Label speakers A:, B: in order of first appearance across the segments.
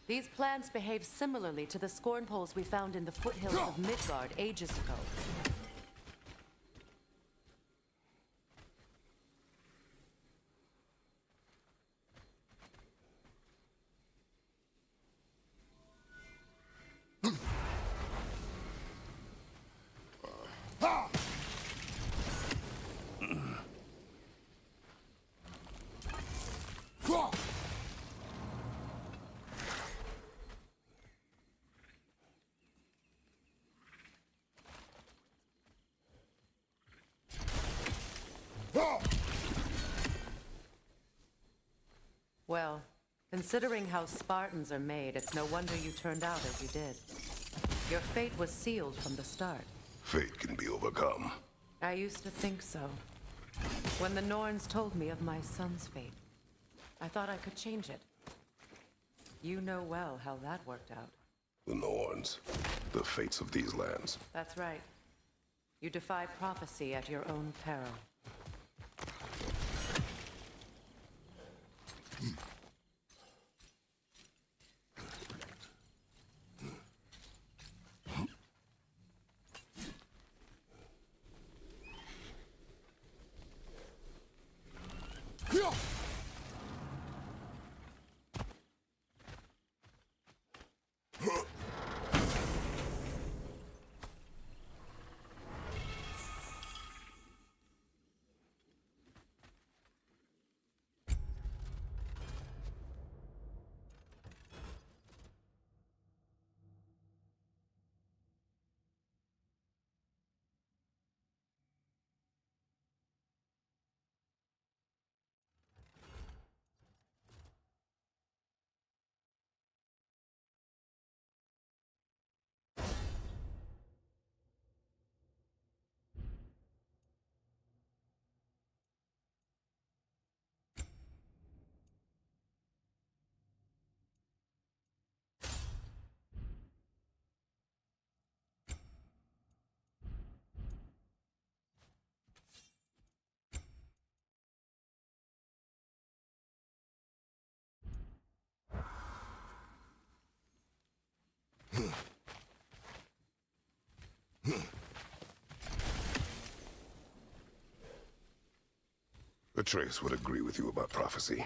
A: These plants behave similarly to the scorn poles we found in the foothills of Midgard ages ago. Well, considering how Spartans are made, it's no wonder you turned out as you did. Your fate was sealed from the start.
B: Fate can be overcome.
A: I used to think so. When the Norns told me of my son's fate, I thought I could change it. You know well how that worked out.
B: The Norns. The fates of these lands.
A: That's right. You defy prophecy at your own peril.
B: Atreus would agree with you about prophecy.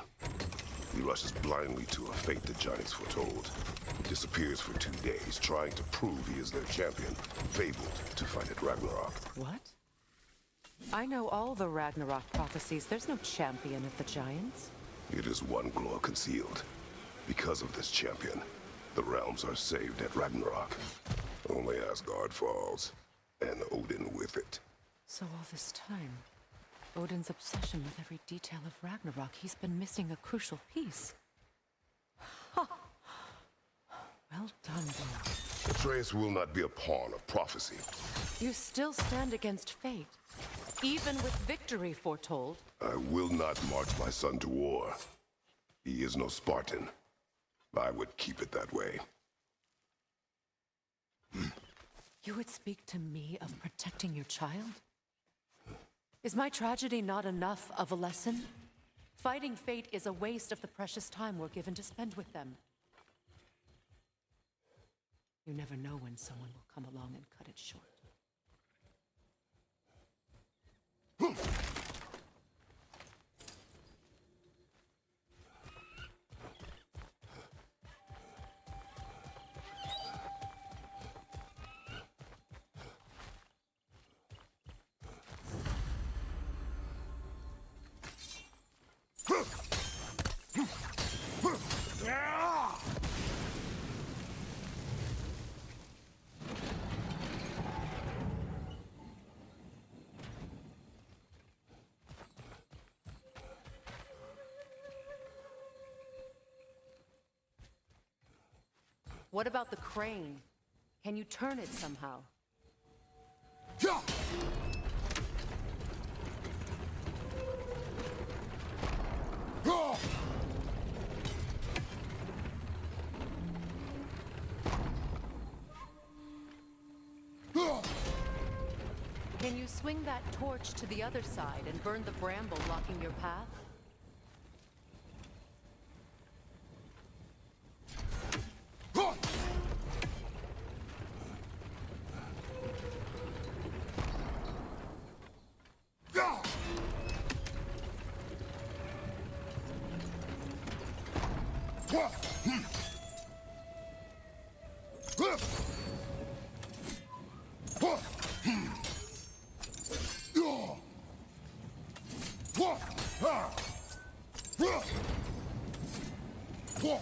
B: He rushes blindly to a fate the giants foretold. Disappears for 2 days, trying to prove he is their champion, fabled to fight at Ragnarok.
A: What? I know all the Ragnarok prophecies. There's no champion of the giants.
B: It is one glow concealed. Because of this champion, the realms are saved at Ragnarok. Only Asgard falls, and Odin with it.
A: So all this time, Odin's obsession with every detail of Ragnarok, he's been missing a crucial piece. Ha! Well done, then.
B: Atreus will not be a pawn of prophecy.
A: You still stand against fate, even with victory foretold.
B: I will not march my son to war. He is no Spartan. I would keep it that way.
A: You would speak to me of protecting your child? Is my tragedy not enough of a lesson? Fighting fate is a waste of the precious time we're given to spend with them. You never know when someone will come along and cut it short. What about the crane? Can you turn it somehow? Can you swing that torch to the other side and burn the bramble blocking your path?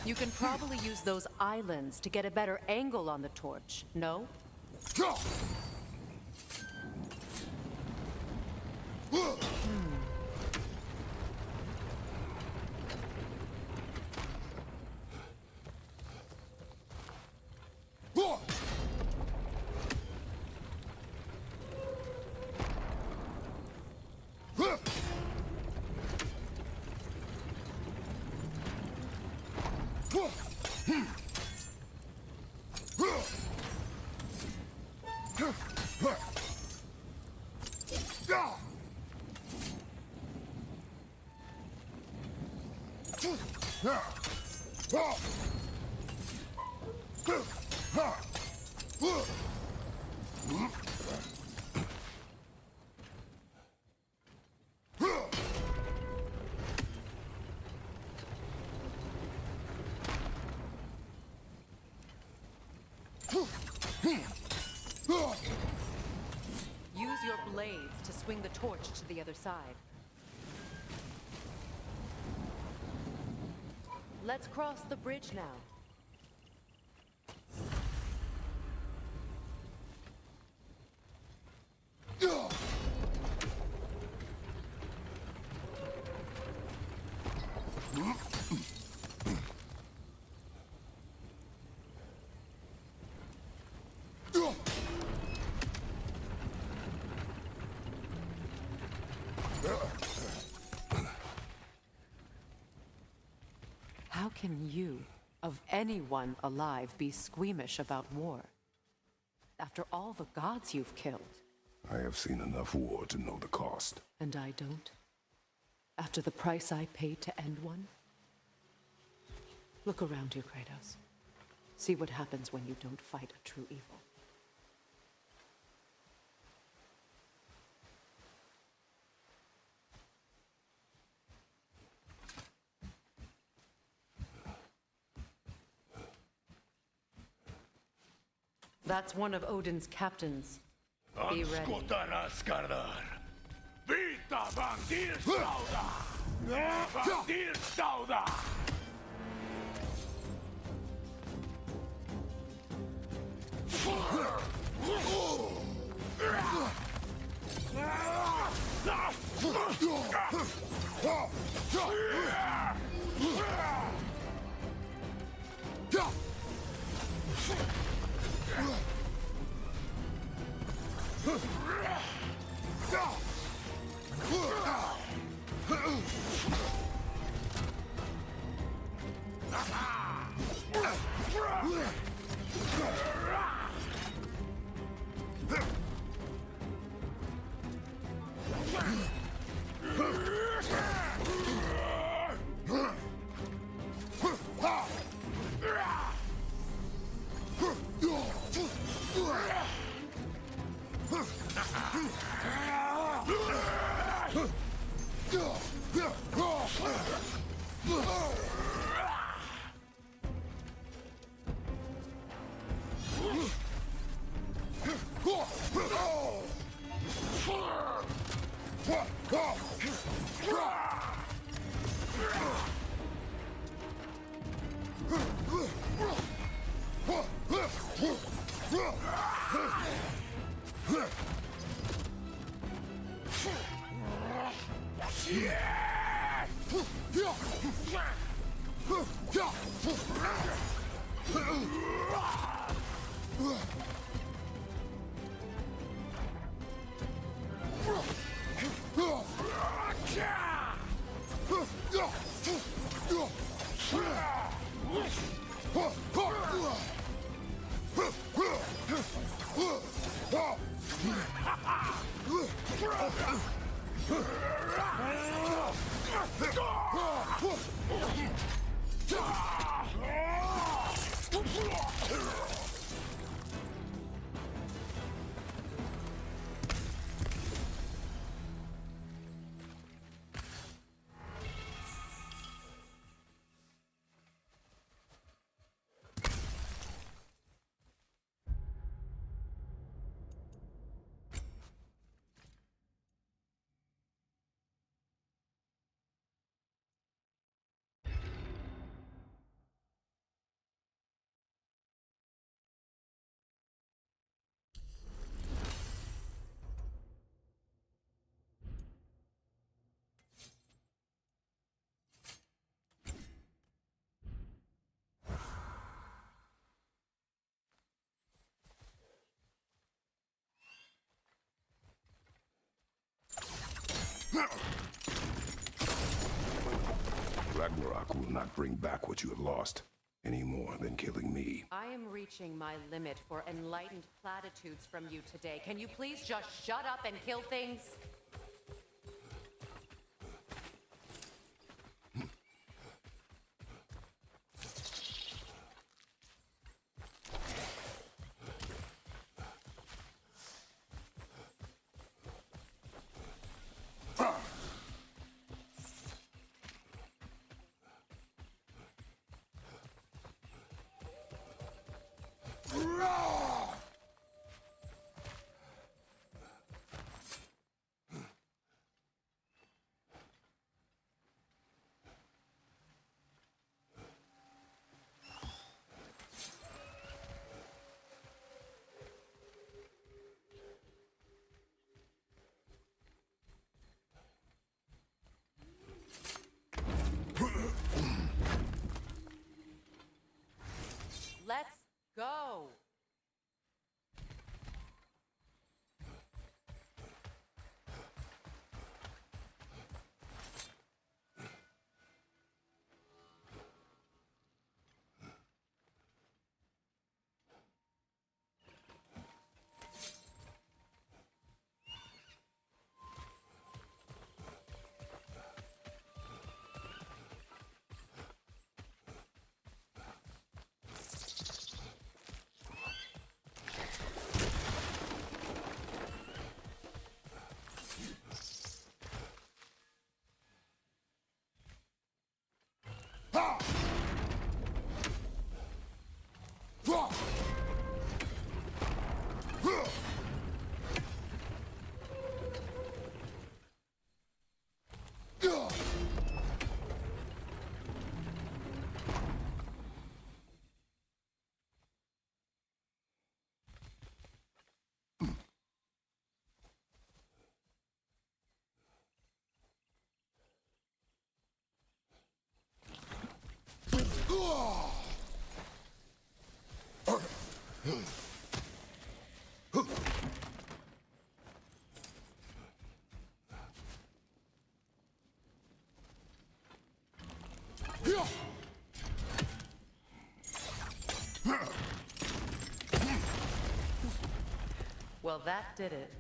A: You can probably use those islands to get a better angle on the torch, no? Use your blades to swing the torch to the other side. Let's cross the bridge now. How can you, of anyone alive, be squeamish about war? After all the gods you've killed.
B: I have seen enough war to know the cost.
A: And I don't? After the price I paid to end one? Look around you, Kratos. See what happens when you don't fight a true evil. That's one of Odin's captains. Be ready.
C: Vita bandirstauda! Bandirstauda!
B: Ragnarök will not bring back what you have lost, any more than killing me.
A: I am reaching my limit for enlightened platitudes from you today. Can you please just shut up and kill things? Let's go! Well, that did it.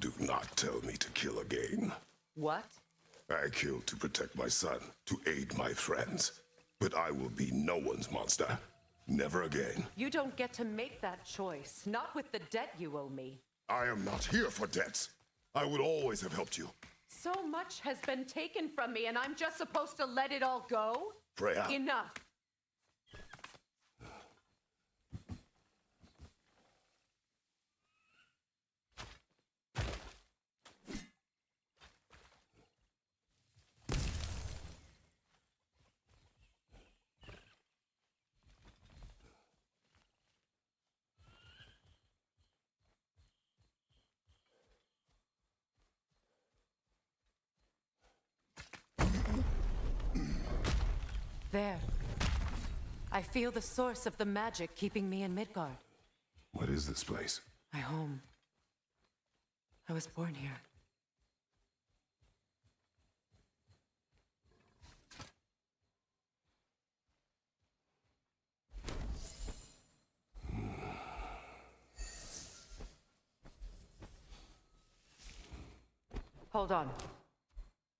B: Do not tell me to kill again.
A: What?
B: I killed to protect my son, to aid my friends. But I will be no one's monster. Never again.
A: You don't get to make that choice, not with the debt you owe me.
B: I am not here for debts. I would always have helped you.
A: So much has been taken from me, and I'm just supposed to let it all go?
B: Freya.
A: Enough. There. I feel the source of the magic keeping me in Midgard.
B: What is this place?
A: My home. I was born here. Hold on.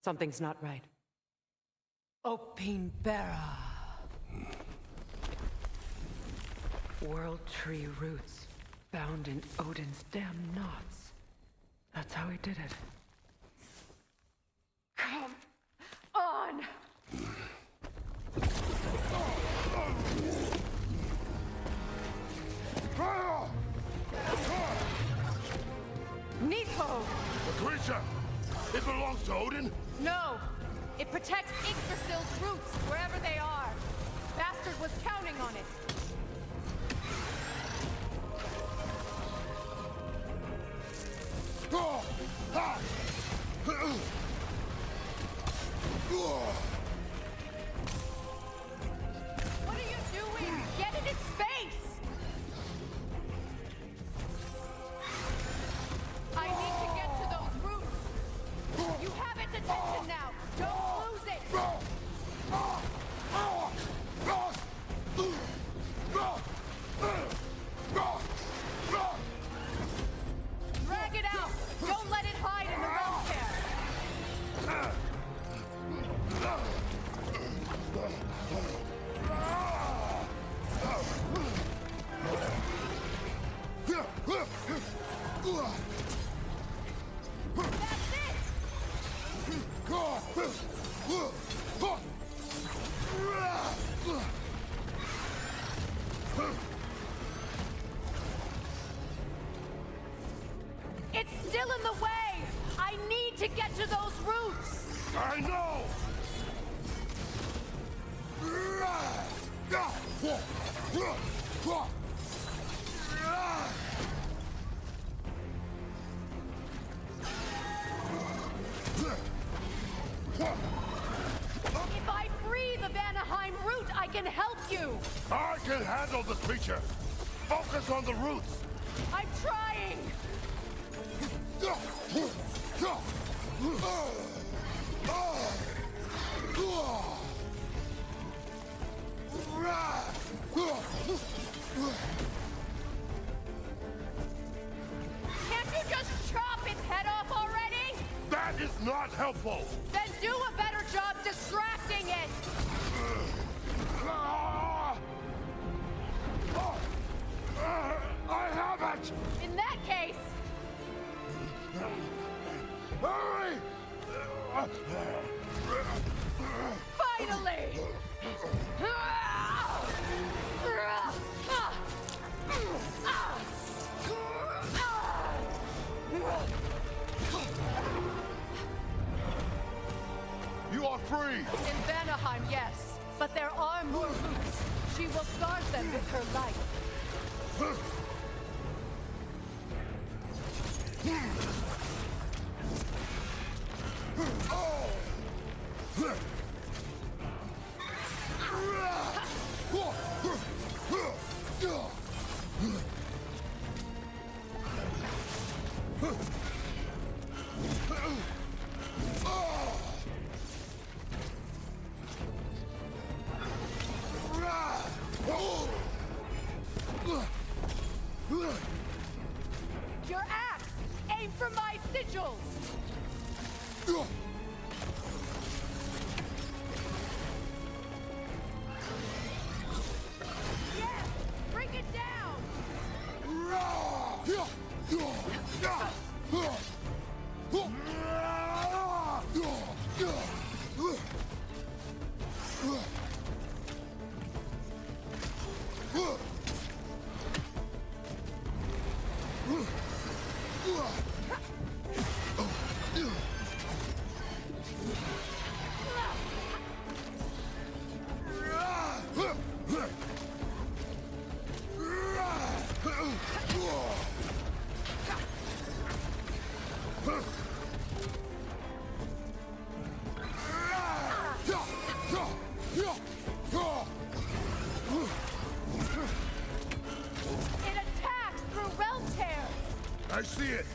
A: Something's not right. Opinbera. World tree roots bound in Odin's damn knots. That's how he did it. Come on! Nepo!
C: The creature! It belongs to Odin?
A: No! It protects Yggdrasil's roots, wherever they are. Bastard was counting on it. What are you doing? Get in its face! I need to get to those roots. You have its attention now. Don't lose it! Drag it out! Don't let it hide in the realm there! That's it! It's still in the way! I need to get to those roots!
C: I know!
A: If I free the Vanaheim root, I can help you!
C: I can handle this creature! Focus on the roots!
A: I'm trying! Can't you just chop its head off already?
C: That is not helpful!
A: Then do a better job distracting it!
C: I have it!
A: In that case,
C: Hurry!
A: finally!
C: You are free!
A: In Vanaheim, yes. But there are more roots. She will guard them with her life. Your axe! Aim for my sigils! It attacks through realm tears!
C: I see it.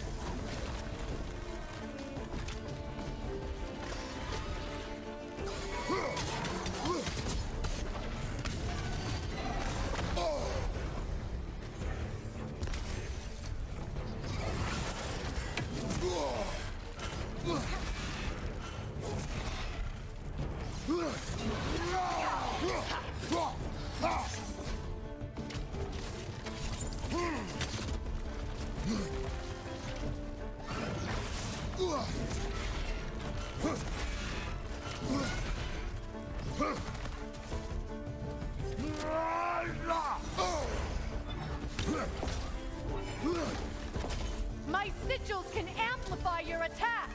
A: My sigils can amplify your attack!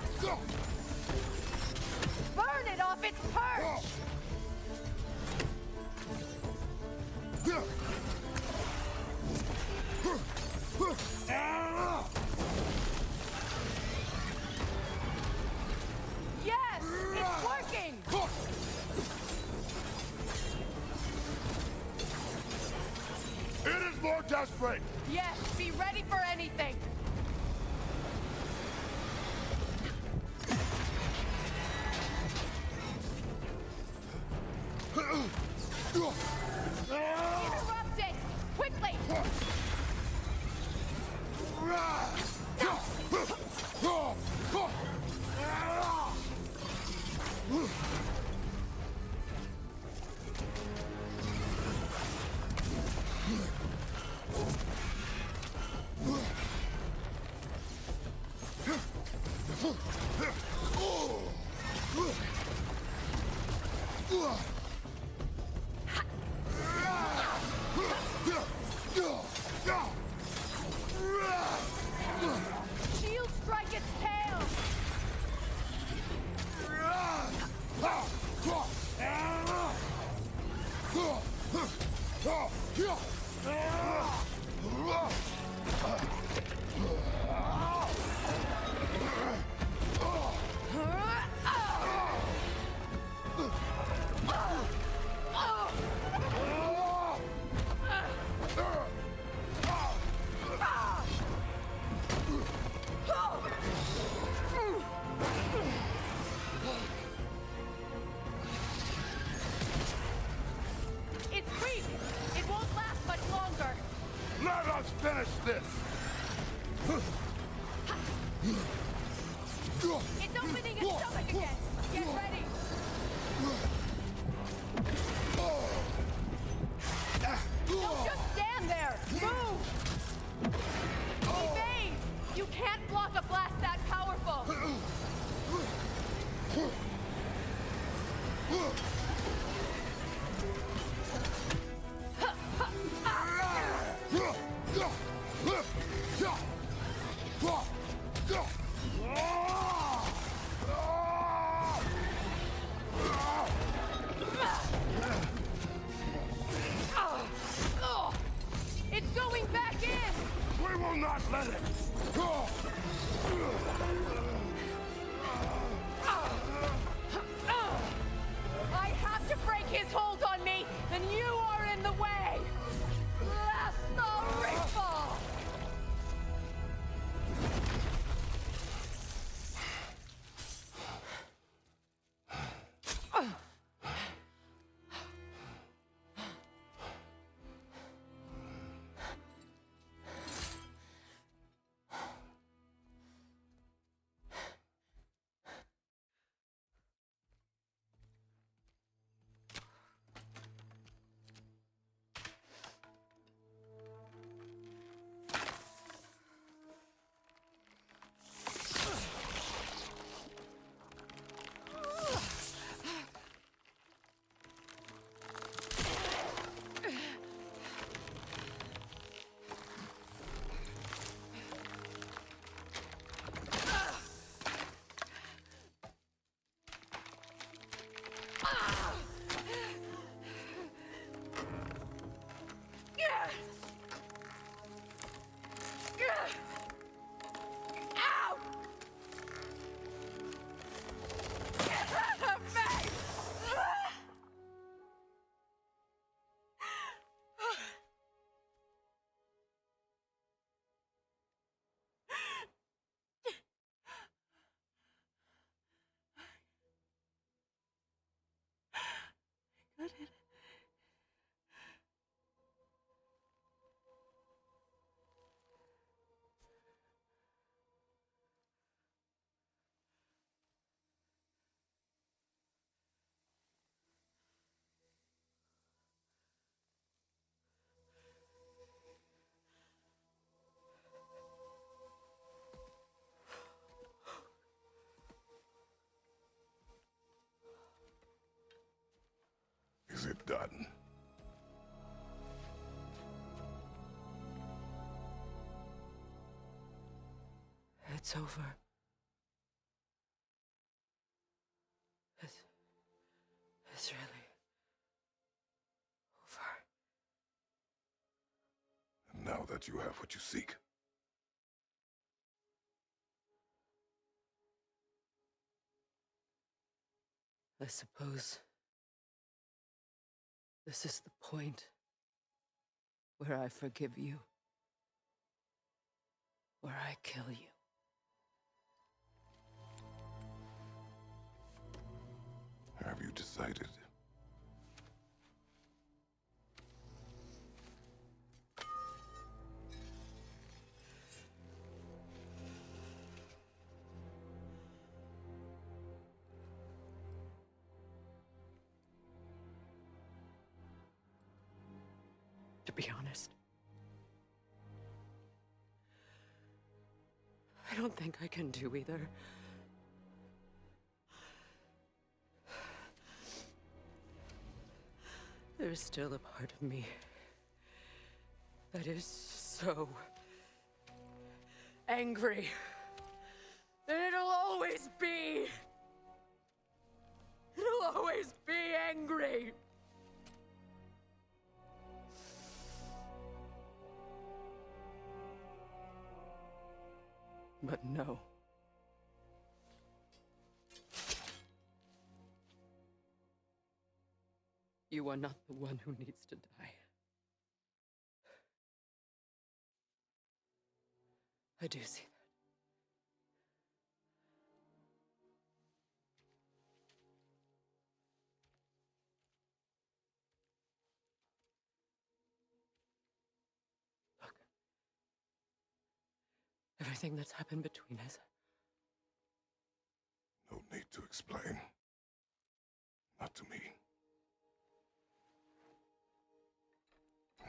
A: Burn it off its perch! Yes! It's working!
C: It is more desperate.
A: Yes, be ready for anything! Interrupt it! Quickly! Shield strike its tail! It's weak! It won't last much longer!
C: Let us finish this.
A: It's opening its stomach again! Get ready! Don't just stand there! Move! Evade! You can't block a blast that powerful!
B: forgotten.
A: It's over. It's really over.
B: And now that you have what you seek,
A: I suppose this is the point where I forgive you, where I kill you.
B: have you decided?
A: To be honest, I don't think I can do either. There's still a part of me that is so angry. And it'll always be. It'll always be angry. But no. You are not the one who needs to die. I do see that. Look. Everything that's happened between us.
B: No need to explain. Not to me.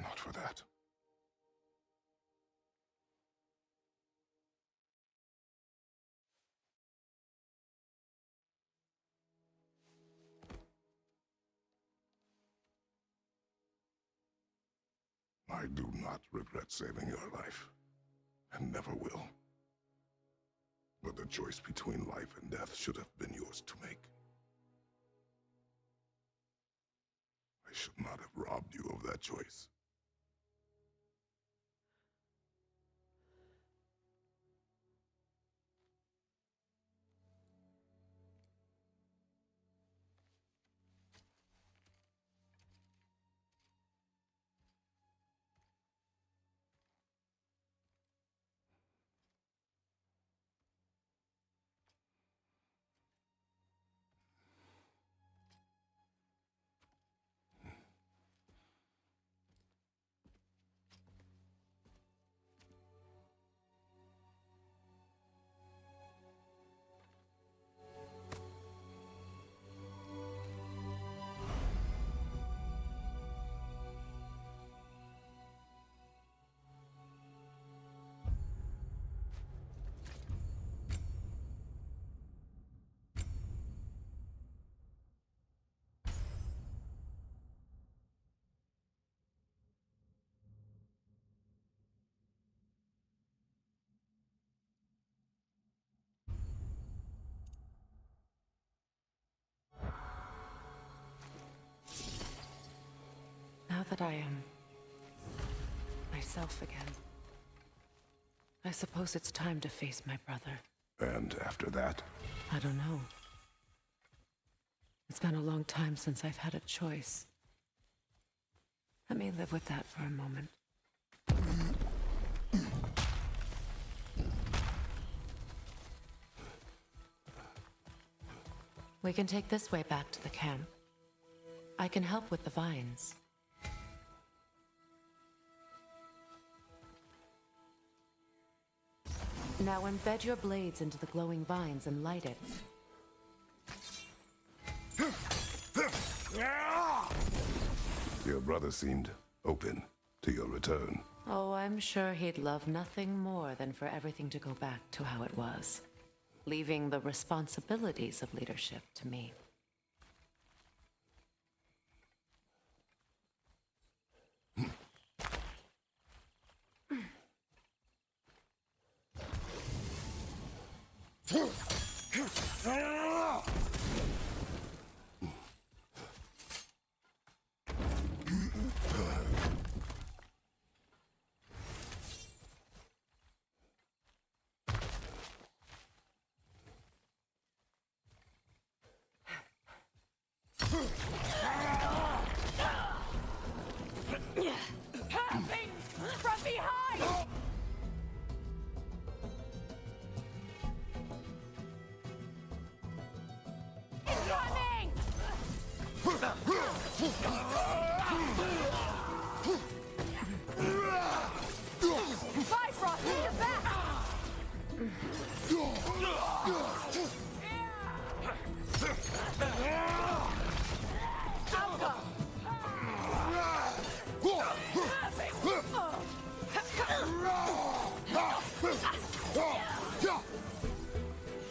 B: Not for that. I do not regret saving your life, and never will. But the choice between life and death should have been yours to make. I should not have robbed you of that choice.
A: Now that I am myself again, I suppose it's time to face my brother.
B: And after that?
A: I don't know. It's been a long time since I've had a choice. Let me live with that for a moment. We can take this way back to the camp. I can help with the vines. Now embed your blades into the glowing vines and light it.
B: Your brother seemed open to your return.
A: Oh, I'm sure he'd love nothing more than for everything to go back to how it was, leaving the responsibilities of leadership to me. Coming from behind! Incoming! Bifrost, in your back! Alka!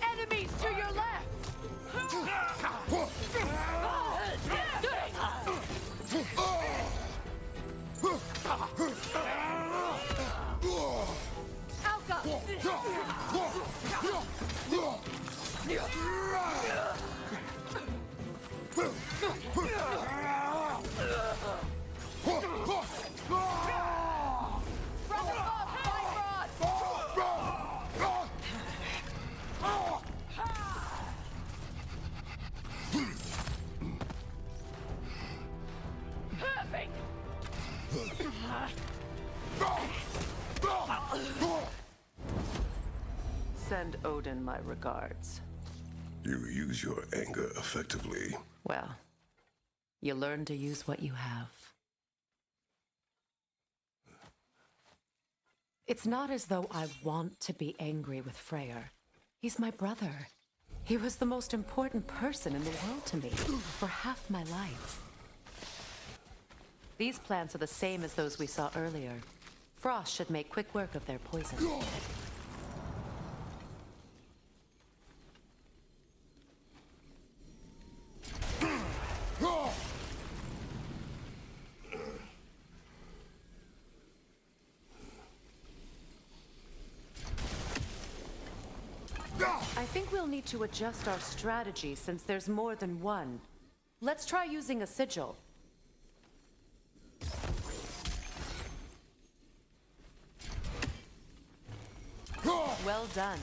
A: Enemies to your left! Alka! From above, Bifrost! Perfect! Send Odin my regards.
B: You use your anger effectively.
A: Well, you learn to use what you have. It's not as though I want to be angry with Freyr. He's my brother. He was the most important person in the world to me for half my life. These plants are the same as those we saw earlier. Frost should make quick work of their poison. I think we'll need to adjust our strategy since there's more than one. Let's try using a sigil. Well done.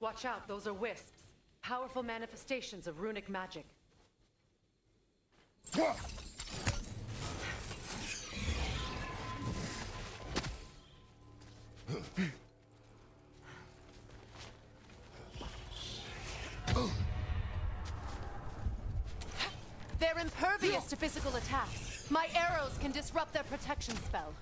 A: Watch out, those are wisps. Powerful manifestations of runic magic. They're impervious to physical attacks. My arrows can disrupt their protection spell.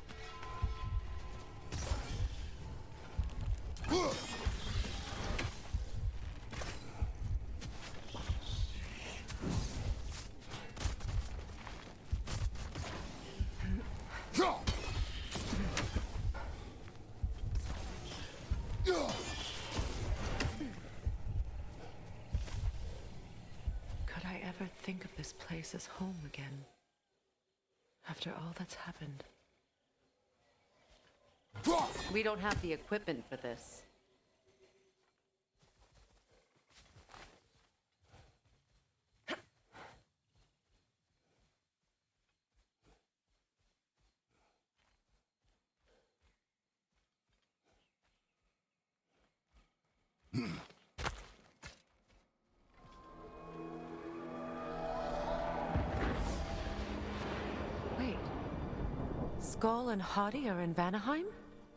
A: Could I ever think of this place as home again? After all that's happened. We don't have the equipment for this. Wait. Skull and Hadi are in Vanaheim?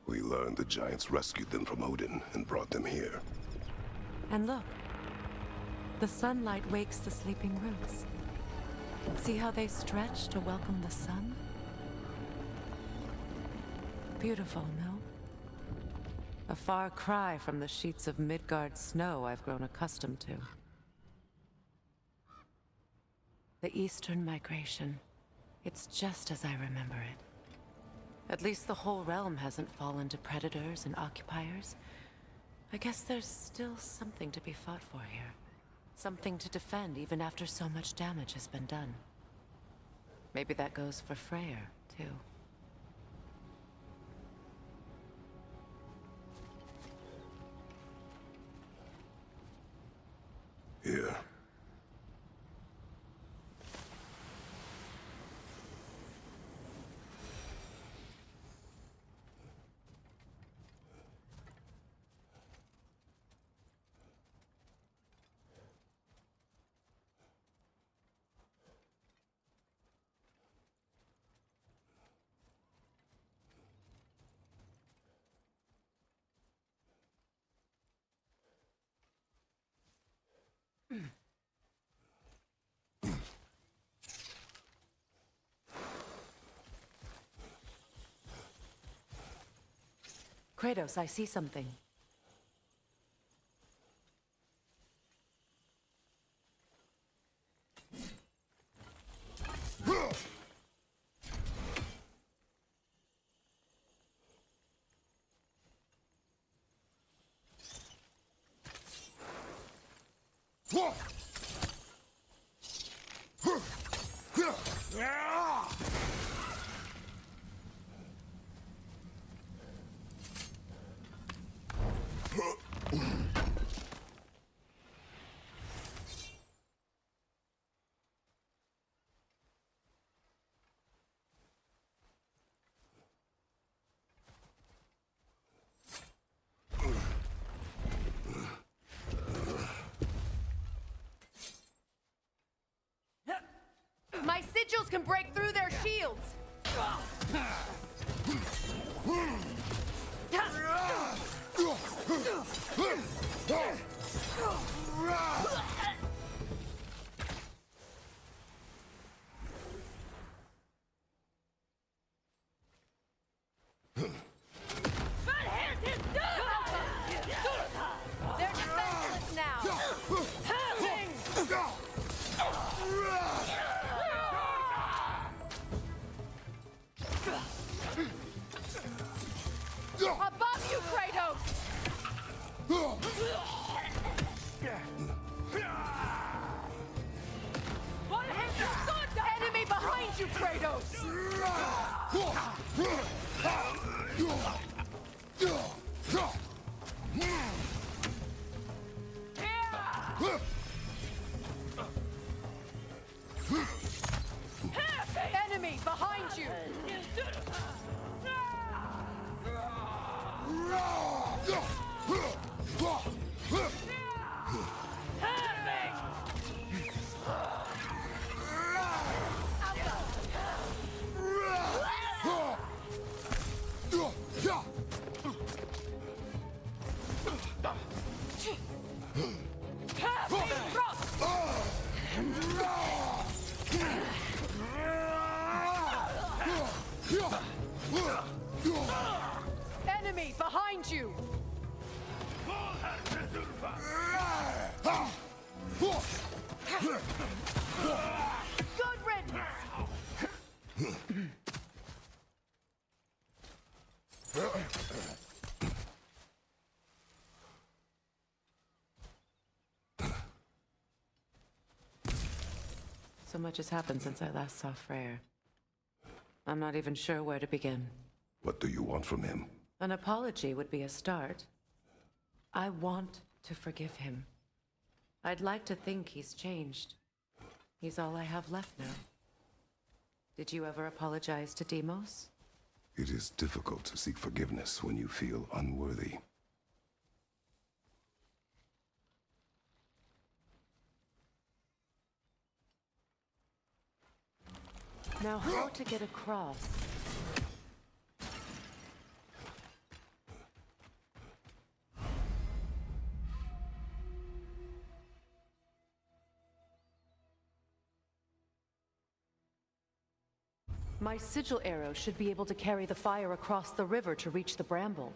B: We learned the giants rescued them from Odin and brought them here.
A: And look, The sunlight wakes the sleeping roots. See how they stretch to welcome the sun? Beautiful, no? A far cry from the sheets of Midgard snow I've grown accustomed to. The Eastern Migration. It's just as I remember it. At least the whole realm hasn't fallen to predators and occupiers. I guess there's still something to be fought for here. Something to defend even after so much damage has been done. Maybe that goes for Freyr, too.
B: Here.
A: Kratos, I see something. My sigils can break through their shields! They're defenseless now! Above you, Kratos! Enemy behind you, Kratos! Enemy behind you! Enemy behind you! Good riddance! So much has happened since I last saw Freyr. I'm not even sure where to begin.
B: What do you want from him?
A: An apology would be a start. I want to forgive him. I'd like to think he's changed. He's all I have left now. Did you ever apologize to Deimos?
B: It is difficult to seek forgiveness when you feel unworthy.
A: Now, how to get across? My sigil arrow should be able to carry the fire across the river to reach the bramble.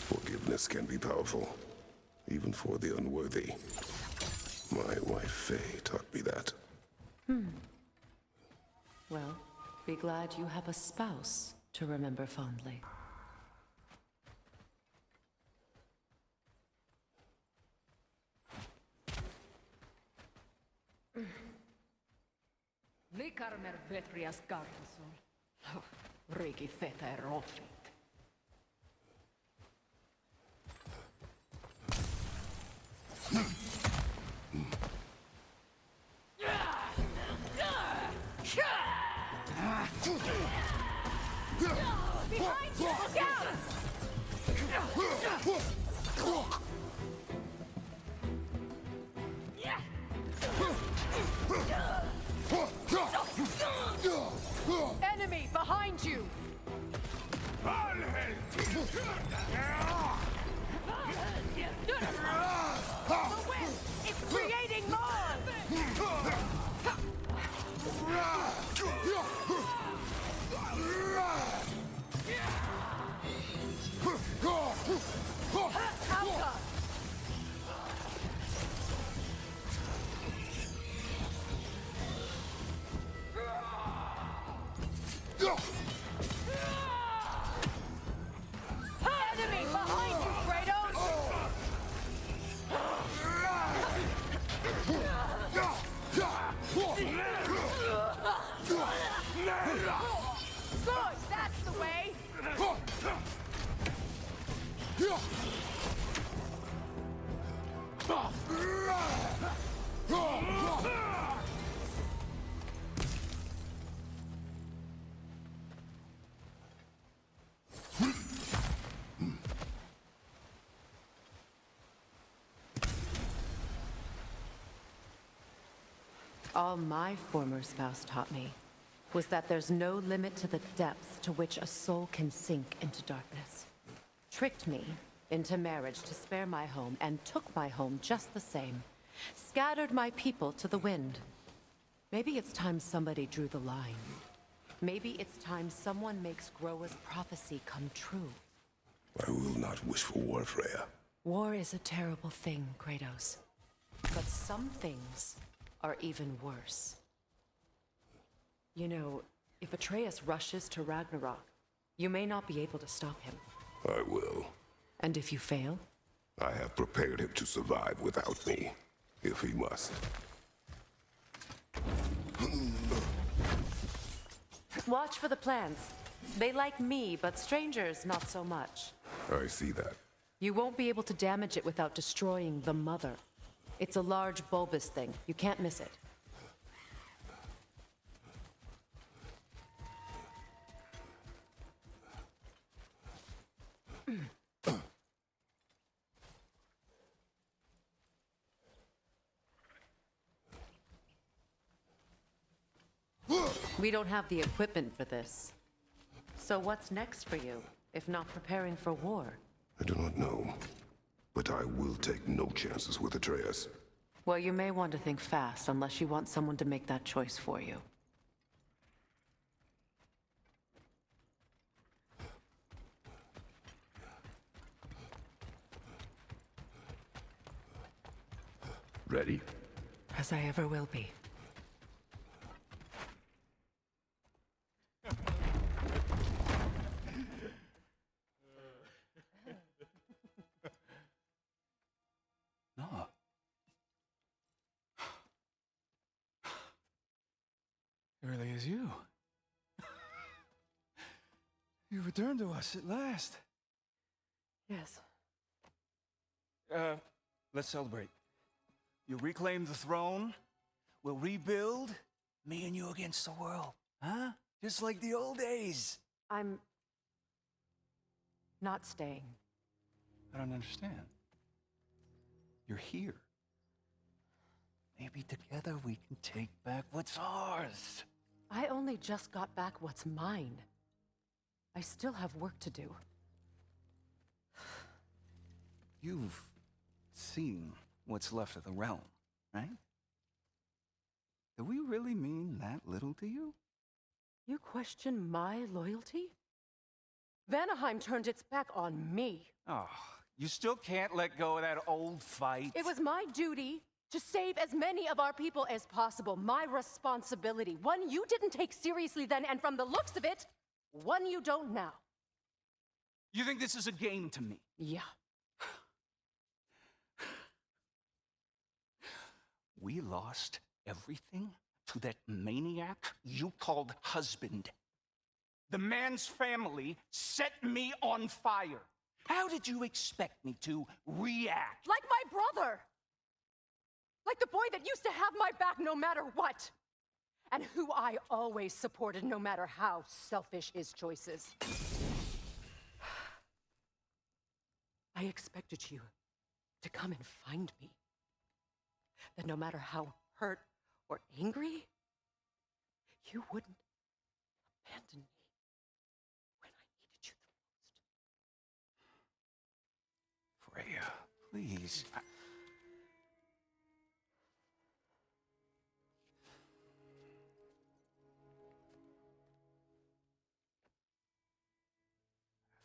B: Forgiveness can be powerful, even for the unworthy. My wife Faye taught me that.
A: Well, be glad you have a spouse to remember fondly.
D: Likarmer vetrias garrison. Rigi theta erofit.
A: Behind you! Look out! Enemy behind you! The wind is creating more! Alka! Enemy behind you, Kratos! Good, that's the way! All my former spouse taught me was that there's no limit to the depths to which a soul can sink into darkness. Tricked me into marriage to spare my home and took my home just the same. Scattered my people to the wind. Maybe it's time somebody drew the line. Maybe it's time someone makes Groa's prophecy come true.
B: I will not wish for war, Freya.
A: War is a terrible thing, Kratos. But some things are even worse. You know, if Atreus rushes to Ragnarok, you may not be able to stop him.
B: I will.
A: And if you fail?
B: I have prepared him to survive without me, if he must.
A: Watch for the plants. They like me, but strangers not so much.
B: I see that.
A: You won't be able to damage it without destroying the mother. It's a large bulbous thing. You can't miss it. We don't have the equipment for this. So what's next for you, if not preparing for war?
B: I do not know, but I will take no chances with Atreus.
A: Well, you may want to think fast, unless you want someone to make that choice for you.
C: Ready?
A: As I ever will be.
E: No. It really is you. You returned to us at last.
A: Yes.
E: Let's celebrate. You reclaim the throne. We'll rebuild. Me and you against the world. Huh? Just like the old days.
A: I'm not staying.
E: I don't understand. You're here. Maybe together we can take back what's ours.
A: I only just got back what's mine. I still have work to do.
E: You've seen what's left of the realm, right? Do we really mean that little to you?
A: You question my loyalty? Vanaheim turned its back on me.
E: Oh, you still can't let go of that old fight.
A: It was my duty to save as many of our people as possible. My responsibility. One you didn't take seriously then, and from the looks of it, one you don't now.
E: You think this is a game to me?
A: Yeah.
E: We lost everything to that maniac you called husband. The man's family set me on fire. How did you expect me to react?
A: Like my brother! Like the boy that used to have my back no matter what! And who I always supported no matter how selfish his choices. I expected you to come and find me. That no matter how hurt or angry, you wouldn't abandon me when I needed you the most.
E: Freya, please.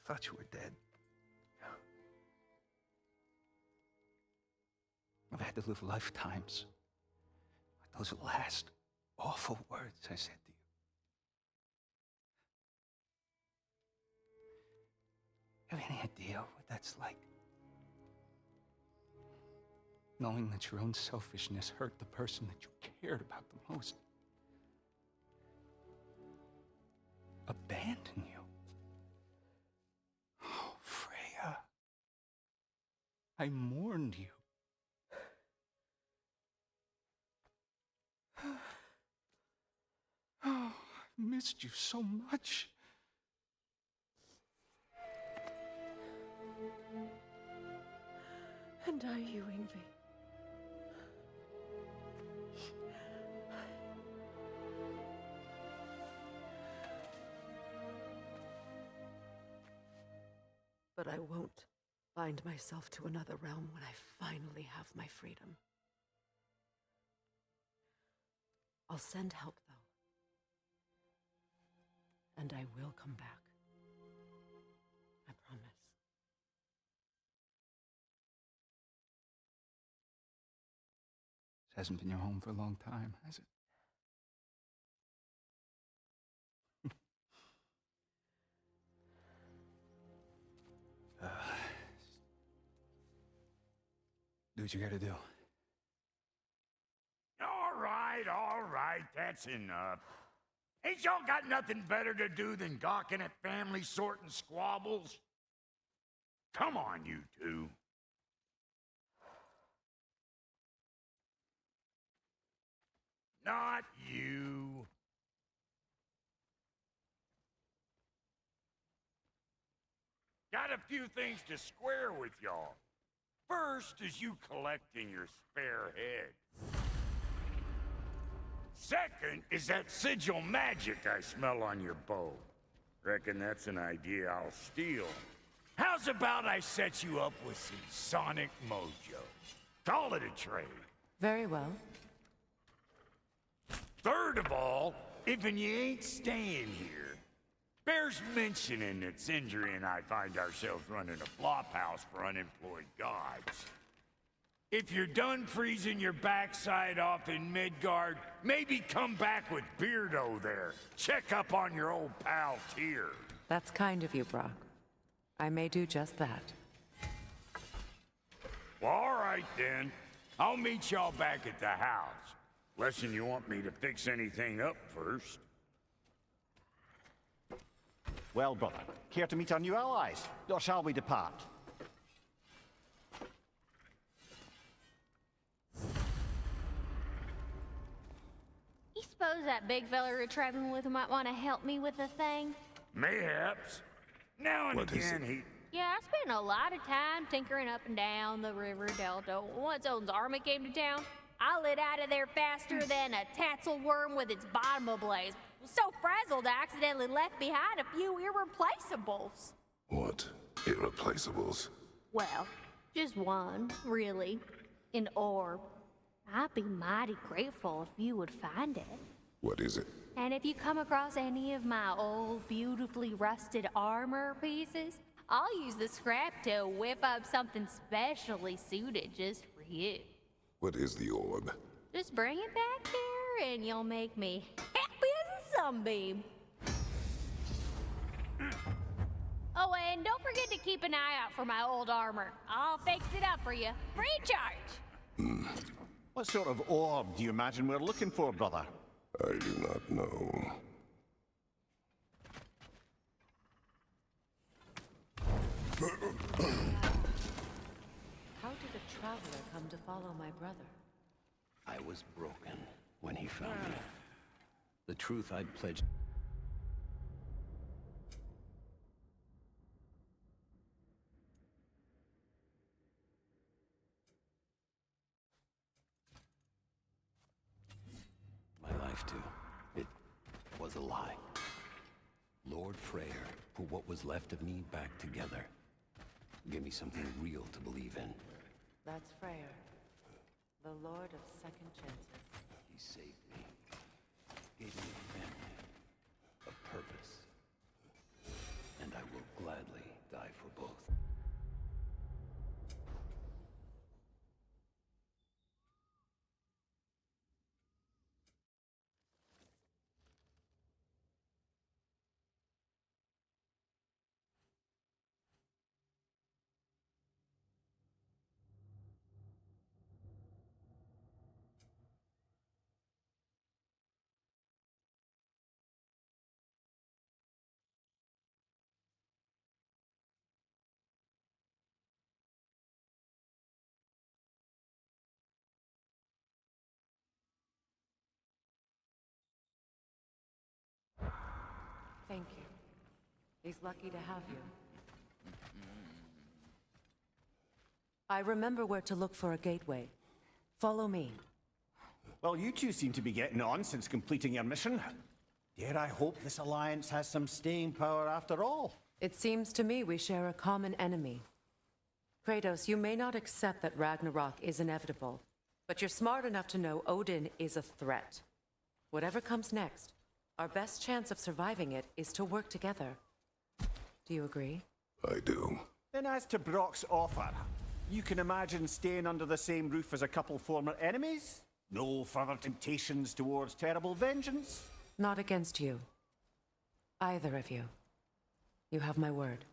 E: I thought you were dead. I've had to live lifetimes with those last awful words I said to you. Have any idea what that's like? Knowing that your own selfishness hurt the person that you cared about the most. Abandon you. Oh, Freya. I mourned you. Oh, I've missed you so much.
A: And are you, Yngvi? But I won't bind myself to another realm when I finally have my freedom. I'll send help, though. And I will come back. I promise.
E: This hasn't been your home for a long time, has it? Do what you gotta do.
C: All right, that's enough. Ain't y'all got nothing better to do than gawking at family sorting squabbles? Come on, you two. Not you. Got a few things to square with y'all. First is you collecting your spare head. Second is that sigil magic I smell on your bow. Reckon that's an idea I'll steal. How's about I set you up with some sonic mojo? Call it a trade.
A: Very well.
C: Third of all, if you ain't staying here, bears mentioning that Sindri and I find ourselves running a flop house for unemployed gods. If you're done freezing your backside off in Midgard, maybe come back with Beardo there. Check up on your old pal Tyr.
A: That's kind of you, Brock. I may do just that.
C: Well, all right then. I'll meet y'all back at the house. Unless you want me to fix anything up first.
F: Well, brother, care to meet our new allies? Or shall we depart?
G: You suppose that big fella you're traveling with might want to help me with a thing?
C: Mayhaps. Now and
B: What is
C: again,
B: it?
C: he...
G: Yeah, I spent a lot of time tinkering up and down the river delta. Once Odin's army came to town, I lit out of there faster than a tassel worm with its bottom ablaze. So frazzled I accidentally left behind a few irreplaceables.
B: What? Irreplaceables?
G: Well, just one, really. An orb. I'd be mighty grateful if you would find it.
B: What is it?
G: And if you come across any of my old, beautifully rusted armor pieces, I'll use the scrap to whip up something specially suited just for you.
B: What is the orb?
G: Just bring it back here and you'll make me happy as a sunbeam. Oh, and don't forget to keep an eye out for my old armor. I'll fix it up for you, free charge.
F: What sort of orb do you imagine we're looking for, brother?
B: I do not know.
A: How did a traveler come to follow my brother?
H: I was broken when he found me. The truth I'd pledged. My life to. It was a lie. Lord Freyr put what was left of me back together. Give me something real to believe in.
A: That's Freyr, the Lord of Second Chances.
H: He saved me. Gave me a family. A purpose. And I will gladly die for both.
A: Thank you. He's lucky to have you. I remember where to look for a gateway. Follow me.
F: Well, you two seem to be getting on since completing your mission. Dare I hope this alliance has some staying power after all?
A: It seems to me we share a common enemy. Kratos, you may not accept that Ragnarok is inevitable, but you're smart enough to know Odin is a threat. Whatever comes next, our best chance of surviving it is to work together. Do you agree?
B: I do.
F: Then as to Brock's offer, you can imagine staying under the same roof as a couple former enemies? No further temptations towards terrible vengeance?
A: Not against you. Either of you. You have my word.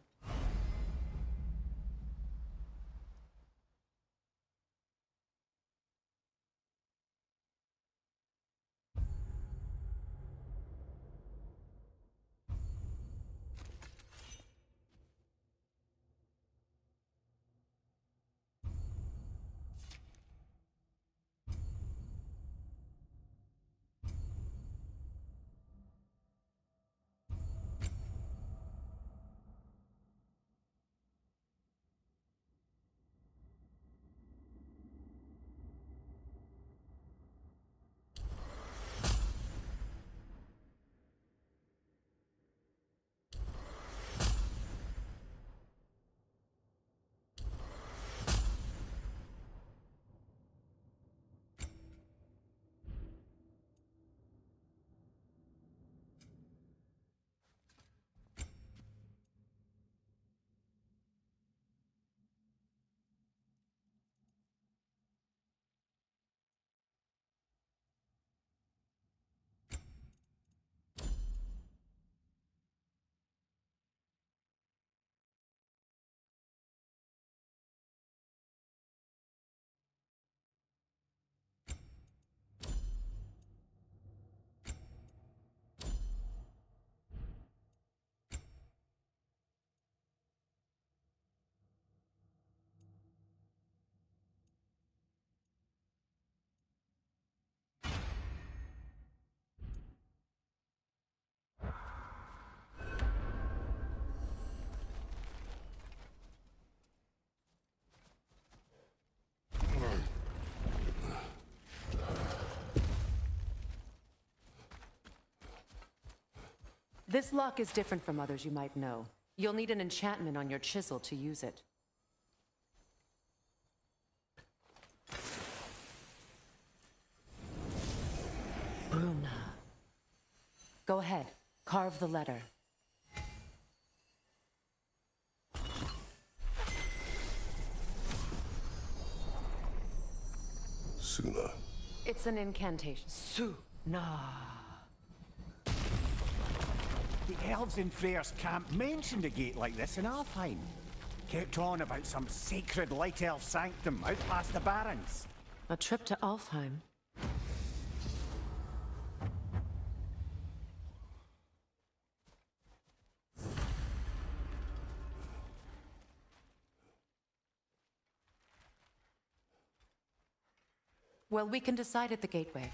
A: This lock is different from others you might know. You'll need an enchantment on your chisel to use it. Bruna. Go ahead. Carve the letter.
B: Suna.
A: It's an incantation. Suna.
F: The elves in Freyr's camp mentioned a gate like this in Alfheim. Kept on about some sacred light elf sanctum out past the barrens.
A: A trip to Alfheim. Well, we can decide at the gateway.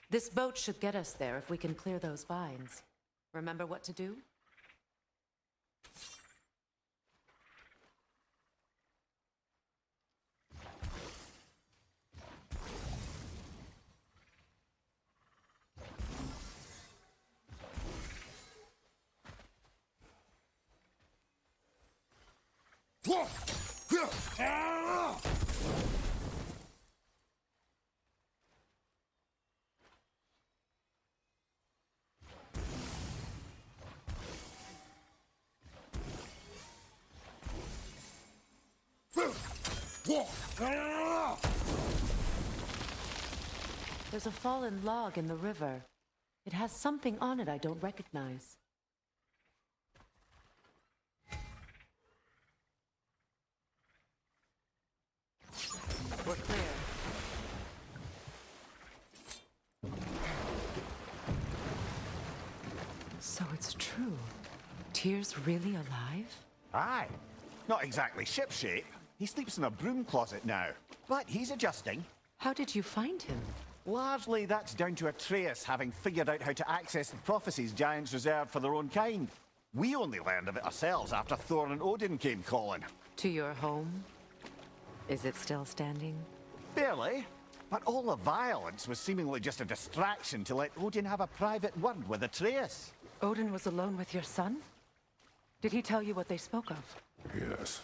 A: This boat should get us there if we can clear those vines. Remember what to do? There's a fallen log in the river. It has something on it I don't recognize. We're clear. So it's true. Tyr's really alive?
F: Aye. Not exactly shipshape. He sleeps in a broom closet now. But he's adjusting.
A: How did you find him?
F: Largely that's down to Atreus having figured out how to access the prophecies giants reserved for their own kind. We only learned of it ourselves after Thor and Odin came calling.
A: To your home? Is it still standing?
F: Barely. But all the violence was seemingly just a distraction to let Odin have a private word with Atreus.
A: Odin was alone with your son? Did he tell you what they spoke of?
B: Yes.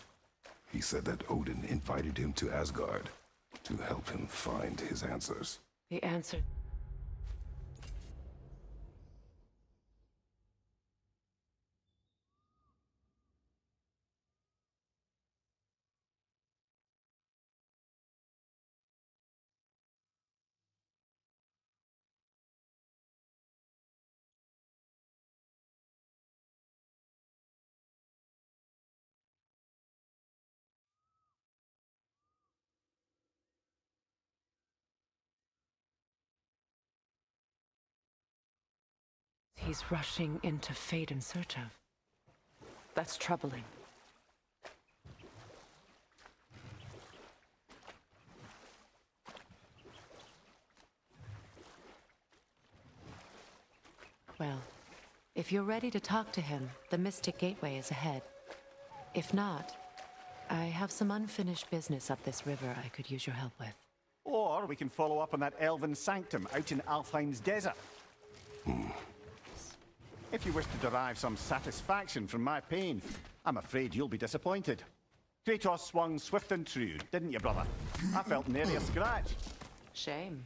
B: He said that Odin invited him to Asgard to help him find his answers.
A: The answer... He's rushing into fate in search of. That's troubling. Well, if you're ready to talk to him, the Mystic Gateway is ahead. If not, I have some unfinished business up this river I could use your help with.
F: Or we can follow up on that elven sanctum out in Alfheim's desert. If you wish to derive some satisfaction from my pain, I'm afraid you'll be disappointed. Kratos swung swift and true, didn't you, brother? I felt nary a scratch.
A: Shame.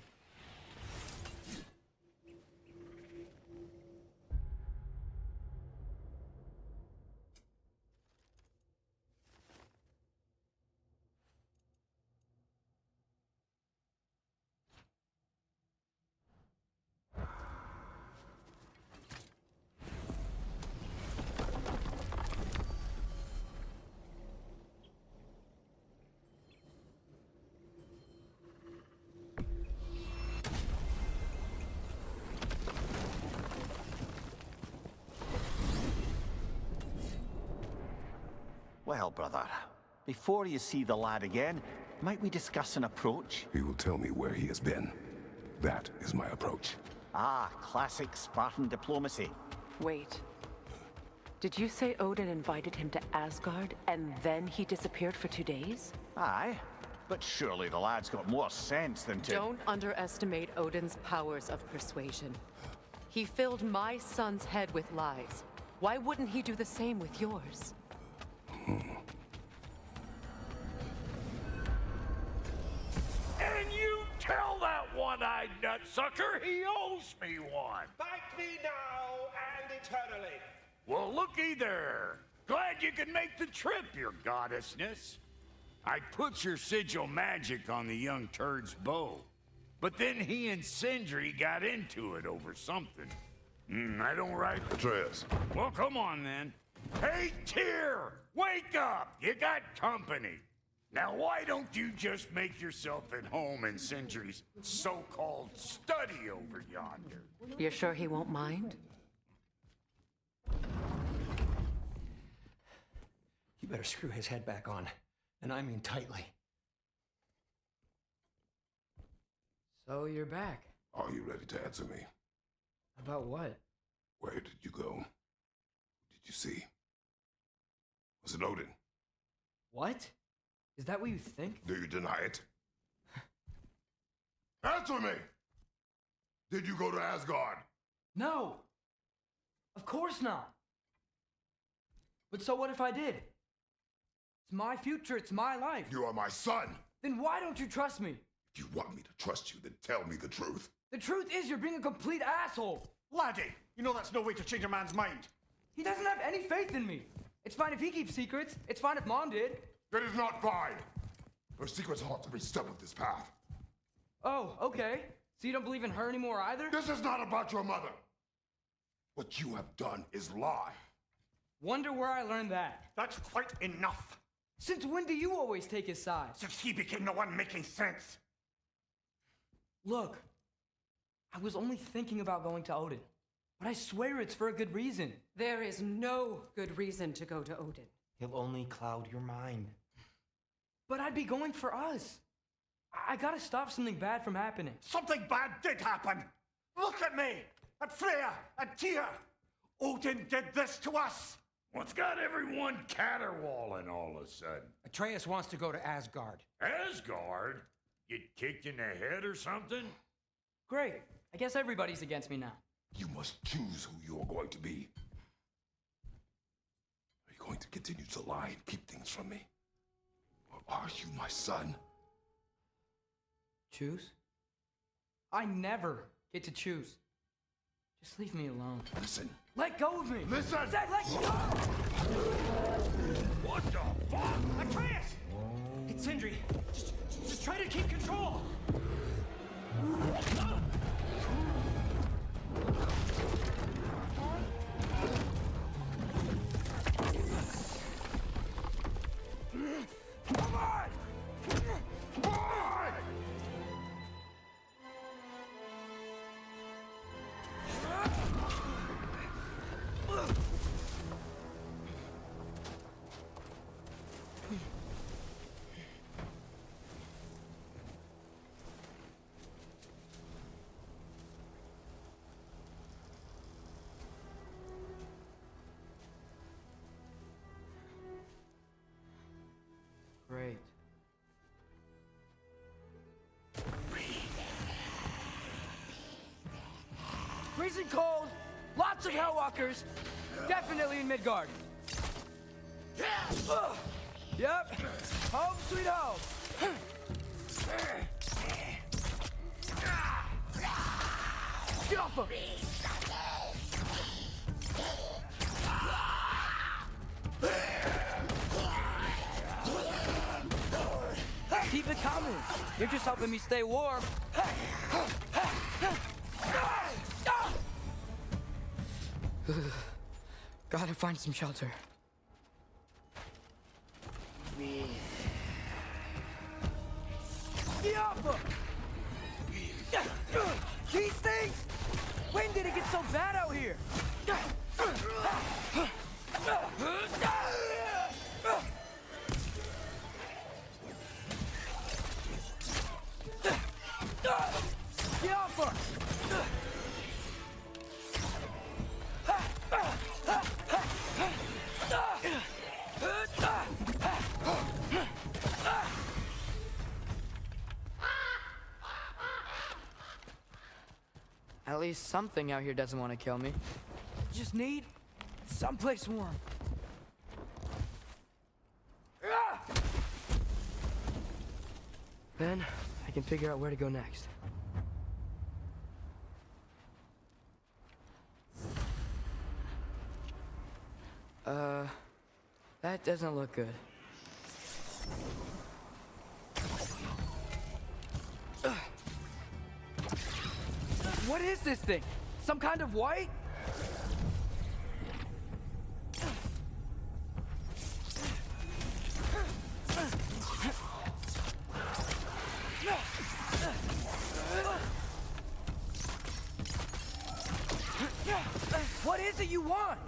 F: Well, brother, before you see the lad again, might we discuss an approach?
B: He will tell me where he has been. That is my approach.
F: Ah, classic Spartan diplomacy.
A: Wait. Did you say Odin invited him to Asgard, and then he disappeared for 2 days?
F: Aye, but surely the lad's got more sense than to...
A: Don't underestimate Odin's powers of persuasion. He filled my son's head with lies. Why wouldn't he do the same with yours?
C: And you tell that one-eyed nutsucker he owes me one.
I: Fight me now and eternally.
C: Well, looky there. Glad you can make the trip, your goddessness. I put your sigil magic on the young turd's bow. But then he and Sindri got into it over something. I don't write...
B: Atreus.
C: Well, come on, then. Hey, Tyr! Wake up! You got company. Now, why don't you just make yourself at home in Sindri's so-called study over yonder?
A: You're sure he won't mind?
J: You better screw his head back on, and I mean tightly.
K: So you're back.
B: Are you ready to answer me?
K: About what?
B: Where did you go? Who did you see? Was it Odin?
K: What? Is that what you think?
B: Do you deny it? Answer me! Did you go to Asgard?
K: No! Of course not! But so what if I did? It's my future, it's my life.
B: You are my son!
K: Then why don't you trust me?
B: If you want me to trust you, then tell me the truth.
K: The truth is you're being a complete asshole!
F: Laddie, you know that's no way to change a man's mind.
K: He doesn't have any faith in me. It's fine if he keeps secrets. It's fine if Mom did.
B: It is not fine! Her secrets haunt every step of this path.
K: Oh, okay. So you don't believe in her anymore either?
B: This is not about your mother! What you have done is lie.
K: Wonder where I learned that.
F: That's quite enough.
K: Since when do you always take his side?
F: Since he became the one making sense.
K: Look, I was only thinking about going to Odin. But I swear it's for a good reason.
A: There is no good reason to go to Odin.
J: He'll only cloud your mind.
K: But I'd be going for us. I gotta stop something bad from happening.
F: Something bad did happen. Look at me, at Freya, at Tyr. Odin did this to us.
C: What's got everyone caterwauling all of a sudden?
J: Atreus wants to go to Asgard.
C: Asgard? Get kicked in the head or something?
K: Great. I guess everybody's against me now.
B: You must choose who you are going to be. Are you going to continue to lie and keep things from me? Or are you my son?
K: Choose? I never get to choose. Just leave me alone.
B: Listen.
K: Let go of me!
B: Listen!
K: I said let go!
C: What the fuck?
K: Atreus! It's Sindri. Just try to keep control!
C: Come on! Come on!
K: Great. Freezing cold, lots of Hellwalkers, definitely in Midgard. Yep, home sweet home. Get off him! Keep it coming. You're just helping me stay warm. Gotta find some shelter. These things! When did it get so bad out here? Get off her! least something out here doesn't want to kill me. Just need someplace warm. Then I can figure out where to go next. That doesn't look good. What is this thing? Some kind of white? What is it you want?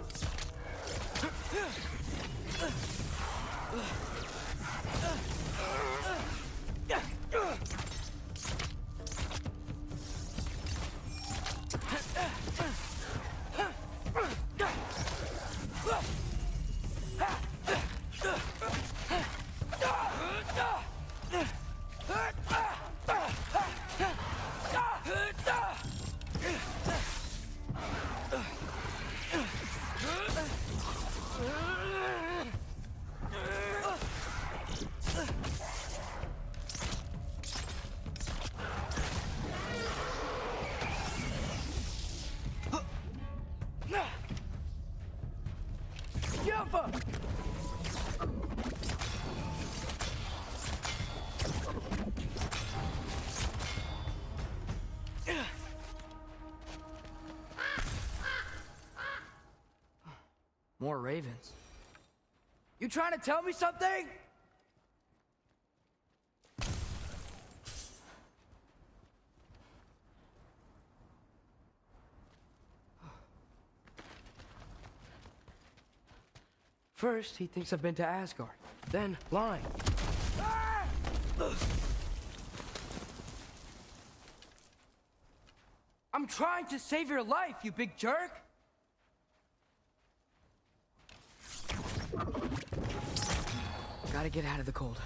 K: More ravens. You trying to tell me something? First, he thinks I've been to Asgard. Then, lying. Ah! I'm trying to save your life, you big jerk! Gotta get out of the cold.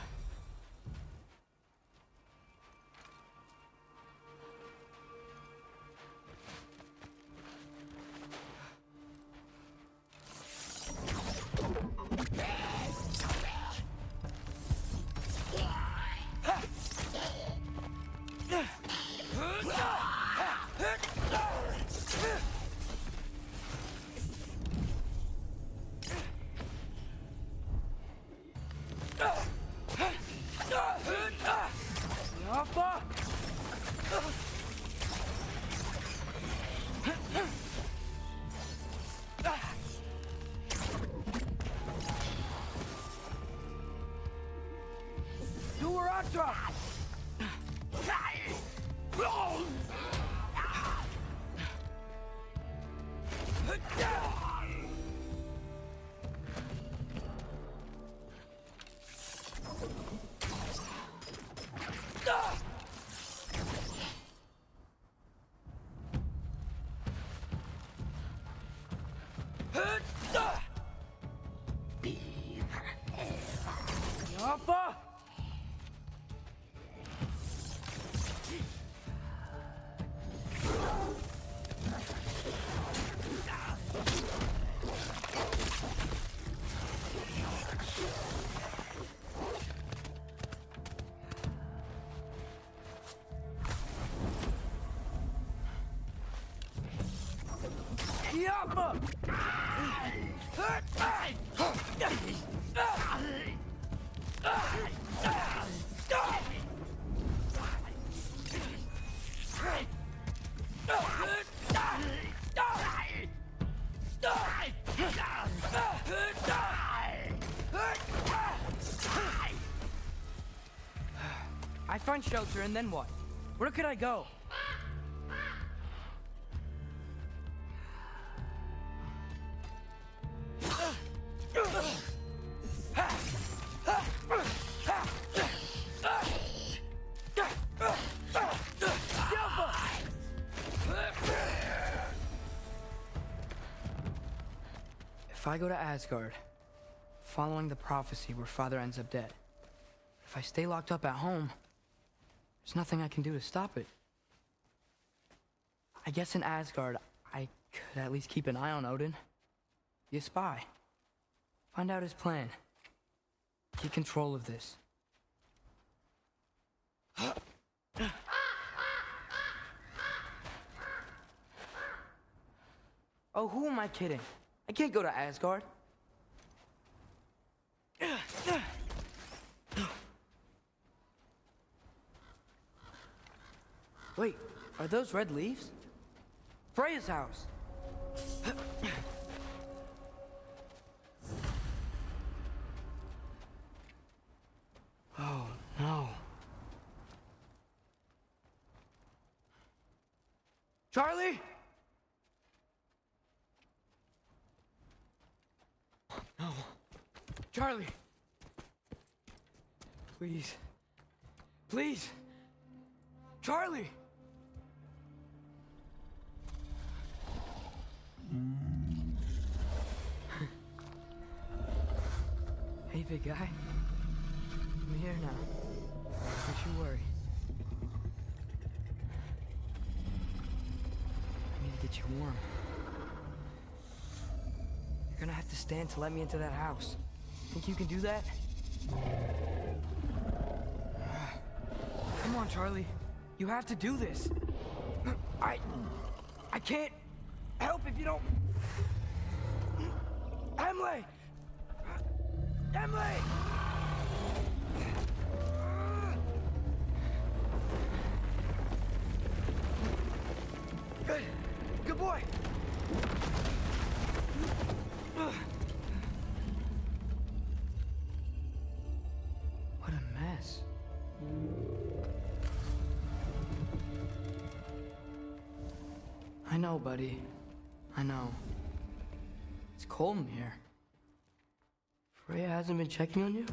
K: I find shelter and then what? Where could I go? If I go to Asgard, following the prophecy where Father ends up dead, if I stay locked up at home, there's nothing I can do to stop it. I guess in Asgard, I could at least keep an eye on Odin. Be a spy. Find out his plan. Get control of this. Oh, who am I kidding? I can't go to Asgard. Wait, are those red leaves? Freya's house! Oh, no. Charlie? No. Charlie! Please. Please! Charlie! Hey, big guy. I'm here now. Don't you worry. I need to get you warm. You're gonna have to stand to let me into that house. Think you can do that? Come on, Charlie. You have to do this. I can't help if you don't. Emily! Emily! Good. Good boy. What a mess. I know, buddy. I know. It's cold in here. Freya hasn't been checking on you?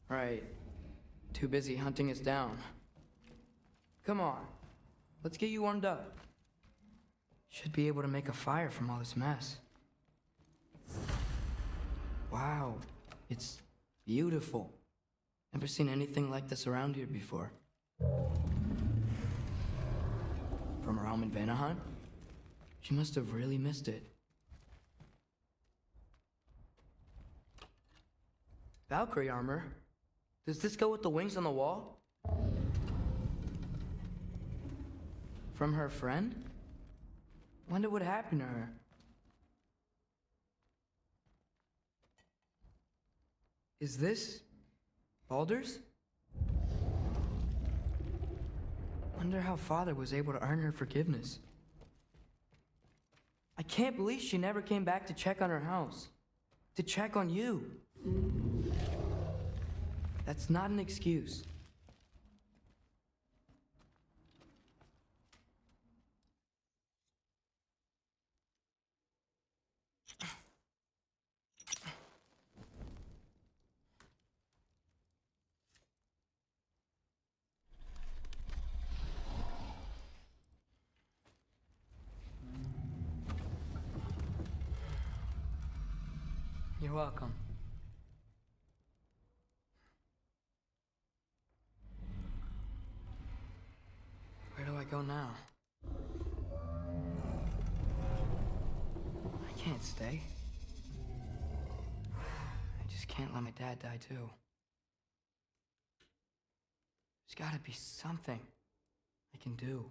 K: Right. Too busy hunting us down. Come on. Let's get you warmed up. Should be able to make a fire from all this mess. Wow. It's beautiful. Never seen anything like this around here before. From her home in Vanaheim? She must have really missed it. Valkyrie armor? Does this go with the wings on the wall? From her friend? Wonder what happened to her. Is this Baldur's? Wonder how Father was able to earn her forgiveness. I can't believe she never came back to check on her house. To check on you. That's not an excuse. You're welcome. Where do I go now? I can't stay. I just can't let my dad die too. There's gotta be something I can do.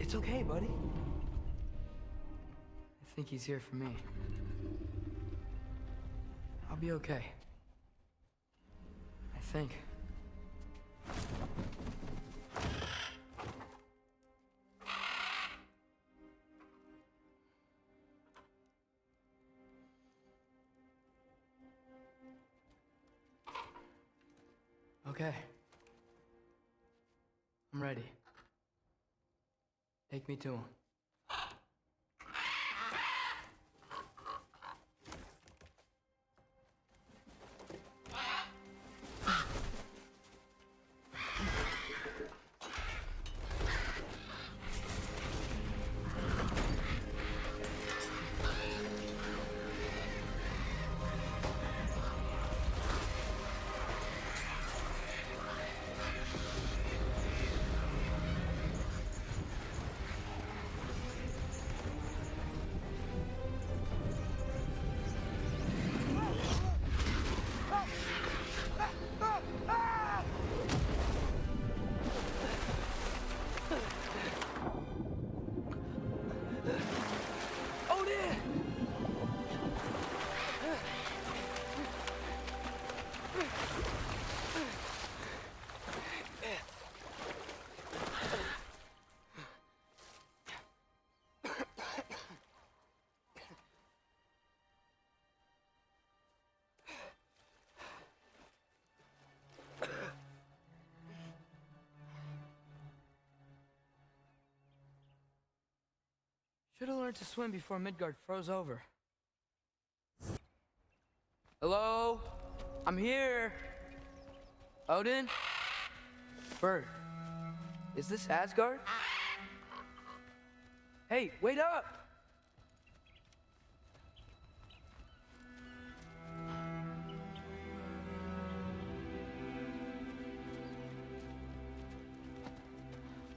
K: It's okay, buddy. I think he's here for me. I'll be okay. I think. Okay. I'm ready. Take me to him. learned to swim before Midgard froze over. Hello? I'm here. Odin? Bird. Is this Asgard? Hey, wait up!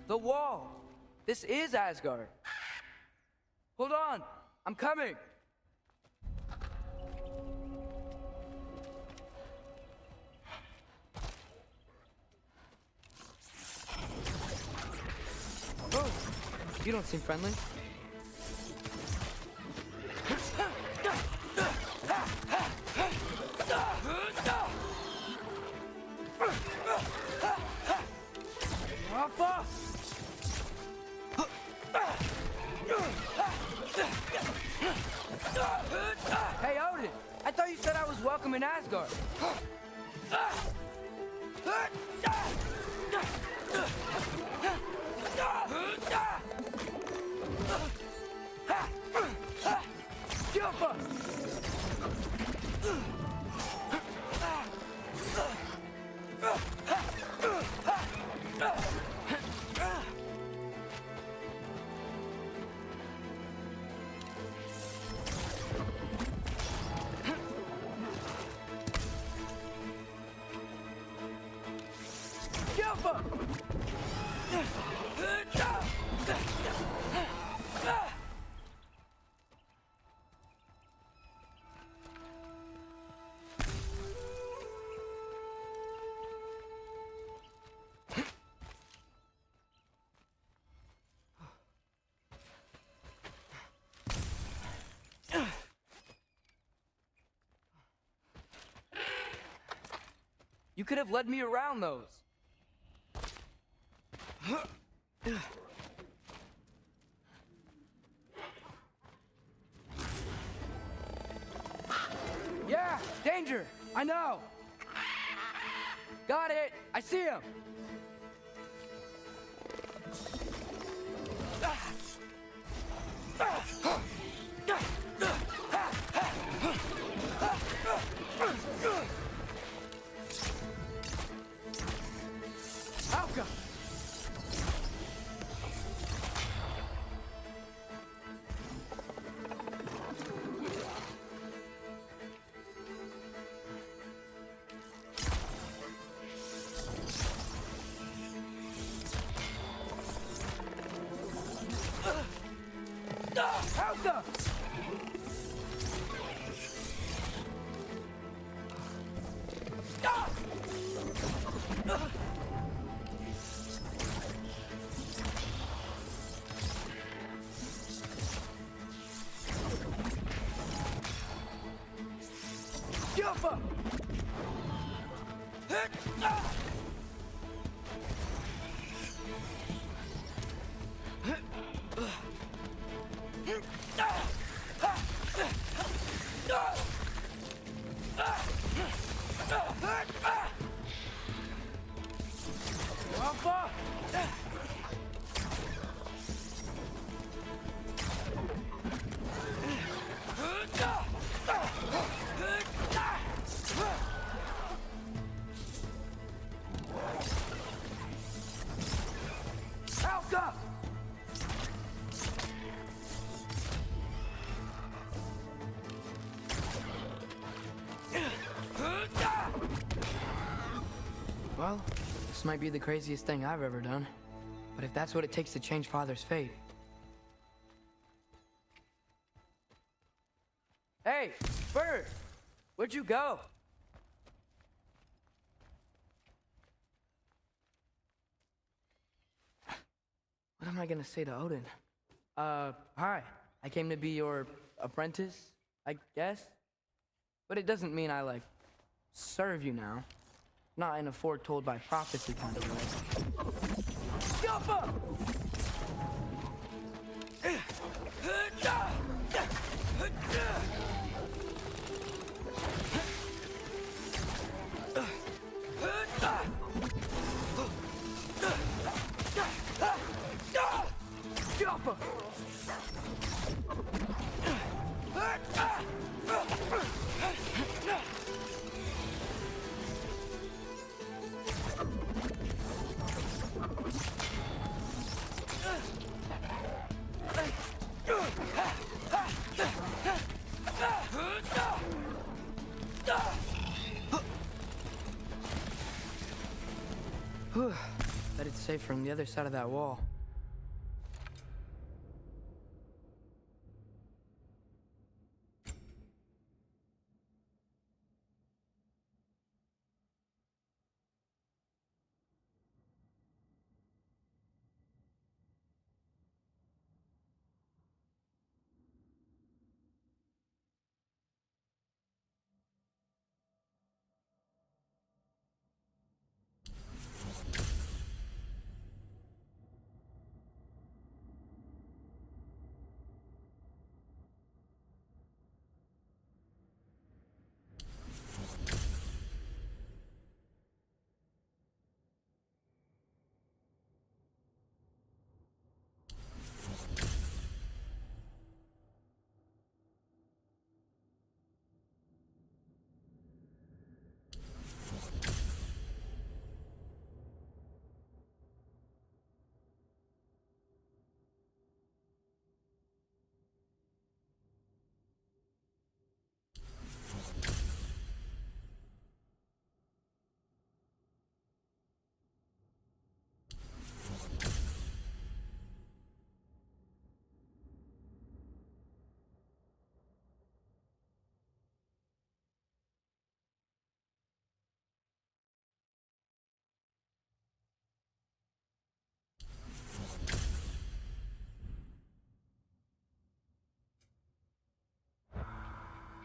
K: The wall! This is Asgard! Hold on! I'm coming! Oh, you don't seem friendly. Alpha! Hey, Odin! I thought you said I was welcome in Asgard. Jumper! You could have led me around those. Yeah, danger! I know! Got it! I see him! Alka! Alka! Jumper! Alpha! Alka! Well, this might be the craziest thing I've ever done. But if that's what it takes to change Father's fate... Hey, Bird! Where'd you go? What am I gonna say to Odin? Hi. I came to be your apprentice, I guess? But it doesn't mean I, like, serve you now. Not in a foretold by prophecy kind of way. Jumper! Jumper! Whew. Bet it's safe from the other side of that wall.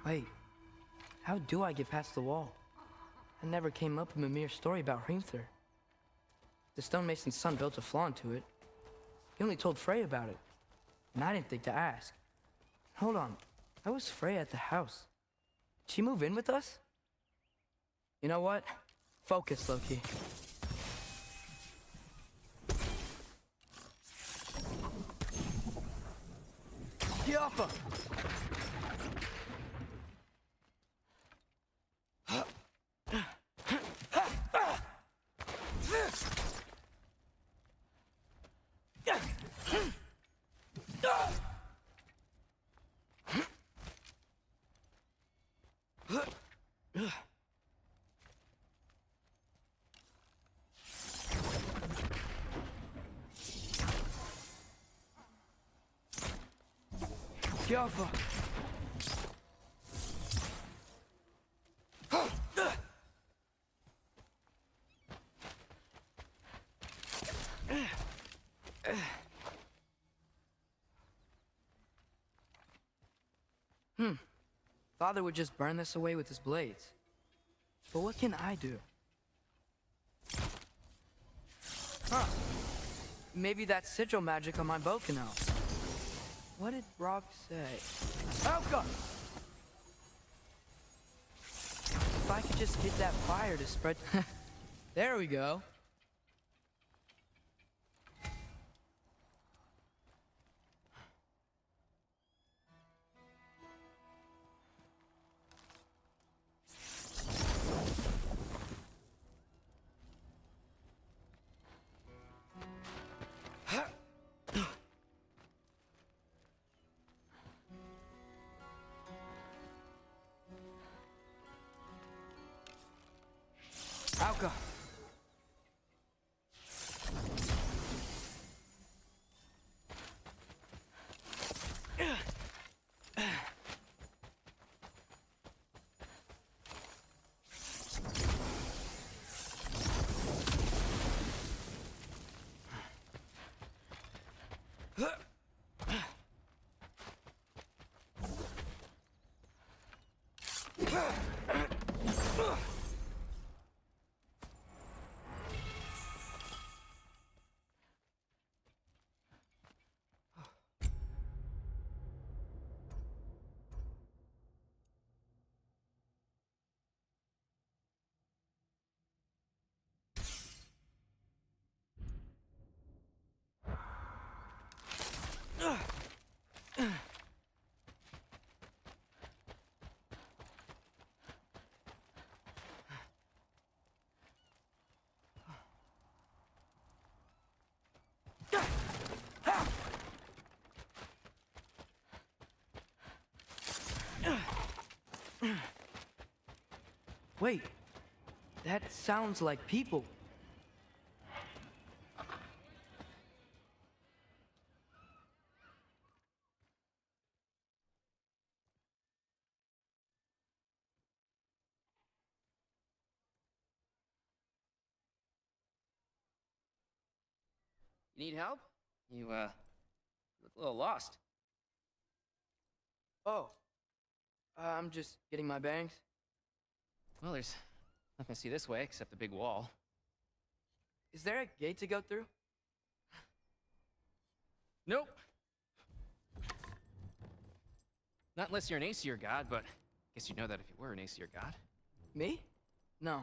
K: Wait, how do I get past the wall? That never came up in Mimir's story about Hrimthur. The stonemason's son built a flaw into it. He only told Frey about it, and I didn't think to ask. Hold on, how was Frey at the house? Did she move in with us? You know what? Focus, Loki. Yaffa! Yaffa! Father would just burn this away with his blades. But what can I do? Huh. Maybe that sigil magic on my bow can help. What did Brock say? Alka! If I could just get that fire to spread... There we go. Alka. Wait, that sounds like people.
L: You need help? You, look a little lost.
K: Oh. I'm just getting my bearings.
L: Well, there's nothing to see this way except the big wall.
K: Is there a gate to go through?
L: Nope. Not unless you're an Aesir god, but I guess you'd know that if you were an Aesir god.
K: Me? No.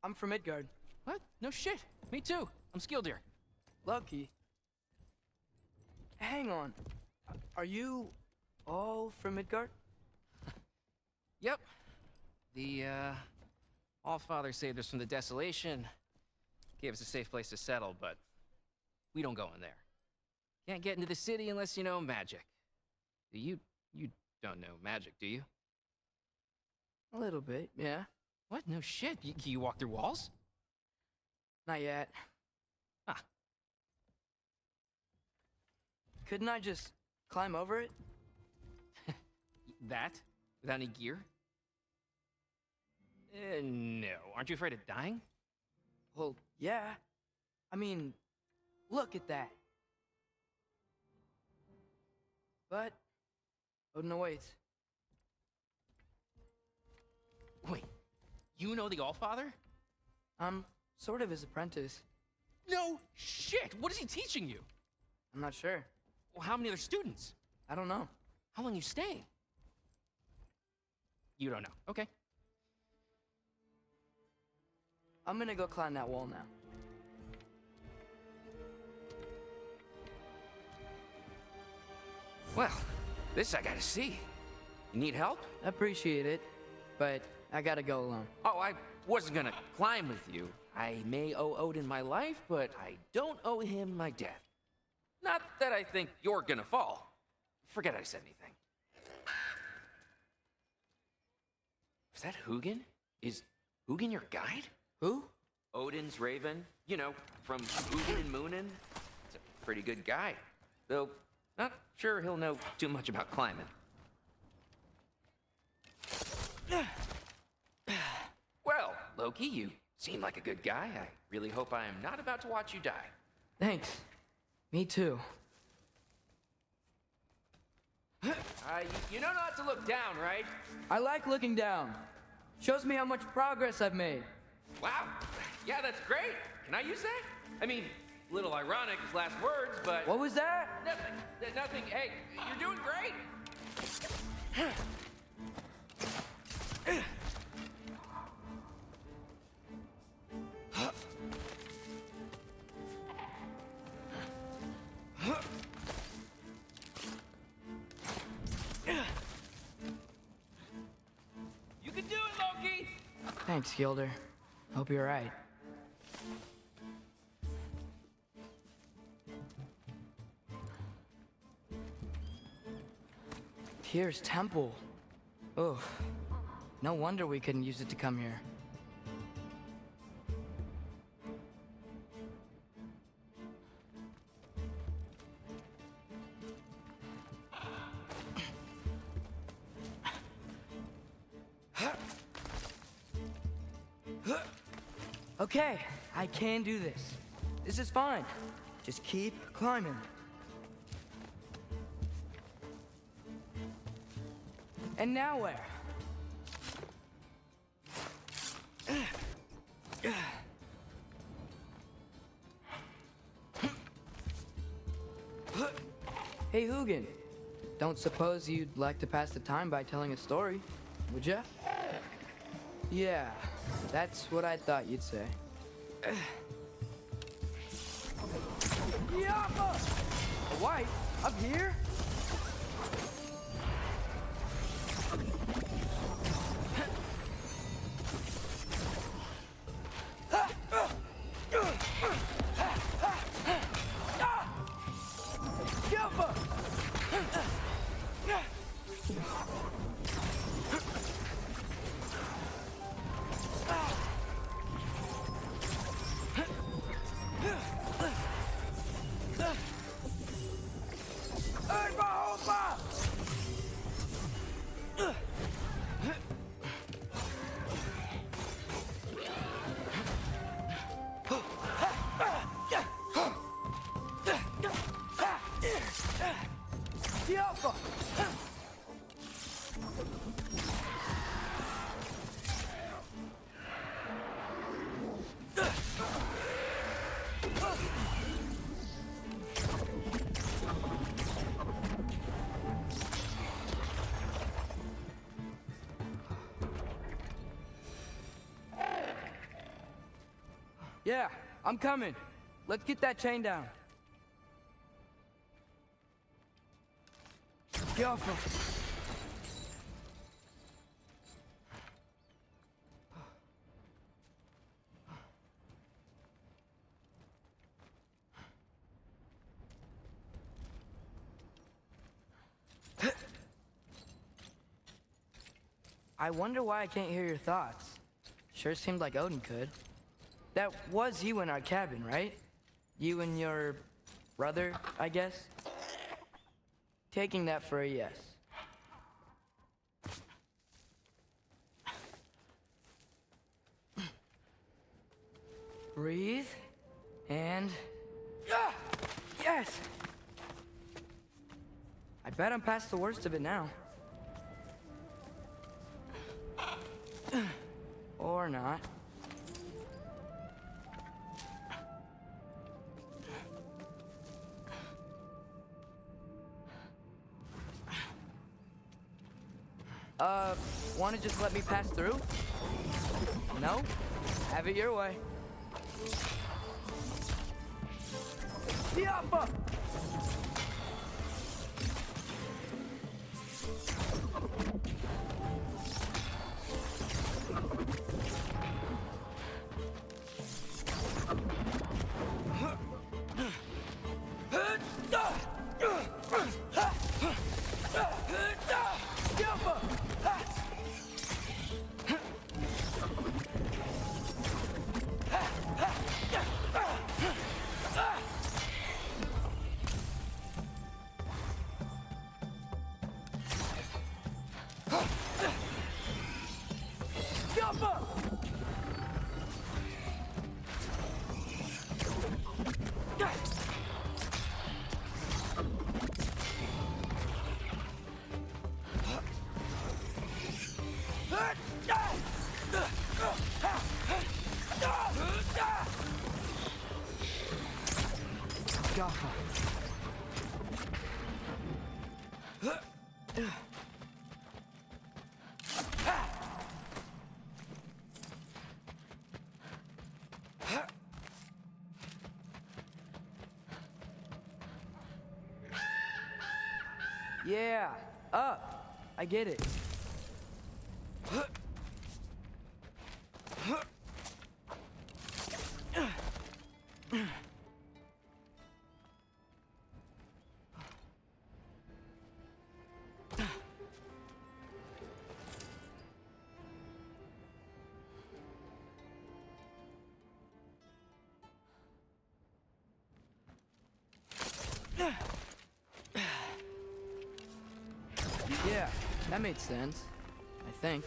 K: I'm from Midgard.
L: What? No shit. Me too. I'm Skildir.
K: Lucky. Hang on. Are you all from Midgard?
L: Yep. The, Allfather saved us from the desolation. Gave us a safe place to settle, but we don't go in there. Can't get into the city unless you know magic. You don't know magic, do you?
K: A little bit, yeah.
L: What? No shit. You walk through walls?
K: Not yet.
L: Ah.
K: Couldn't I just climb over it?
L: That? Without any gear? No. Aren't you afraid of dying?
K: Well, yeah. I mean, look at that. But Odin awaits.
L: Wait, you know the Allfather?
K: I'm sort of his apprentice.
L: No shit! What is he teaching you?
K: I'm not sure.
L: Well, how many other students?
K: I don't know.
L: How long you staying? You don't know. Okay.
K: I'm gonna go climb that wall now.
L: Well, this I gotta see. You need help?
K: Appreciate it, but I gotta go alone.
L: Oh, I wasn't gonna climb with you. I may owe Odin my life, but I don't owe him my death. Not that I think you're gonna fall. Forget I said anything. Is that Hugin? Is Hugin your guide?
K: Who?
L: Odin's raven. You know, from Hugin and Moonin. He's a pretty good guy. Though, not sure he'll know too much about climbing. Well, Loki, you seem like a good guy. I really hope I am not about to watch you die.
K: Thanks. Me too.
L: You know not to look down, right?
K: I like looking down. Shows me how much progress I've made.
L: Wow. Yeah, that's great. Can I use that? I mean, a little ironic his last words, but...
K: What was that?
L: Nothing. Nothing. Hey, you're doing great. You can do it, Loki!
K: Thanks, Gilder. Hope you're right. Tyr's temple. Oof. No wonder we couldn't use it to come here. Okay, I can do this. This is fine. Just keep climbing. And now where? Hey, Hugin. Don't suppose you'd like to pass the time by telling a story, would ya? Yeah, that's what I thought you'd say. Yappa! A wife? Up here? Yappa! Yeah, I'm coming. Let's get that chain down. Yappa! I wonder why I can't hear your thoughts. Sure seemed like Odin could. That was you in our cabin, right? You and your brother, I guess? Taking that for a yes. Breathe, and... Ah! Yes! I bet I'm past the worst of it now. Or not. Wanna just let me pass through? No? Have it your way. Yappa! Yeah, up. I get it. Yeah, that made sense. I think.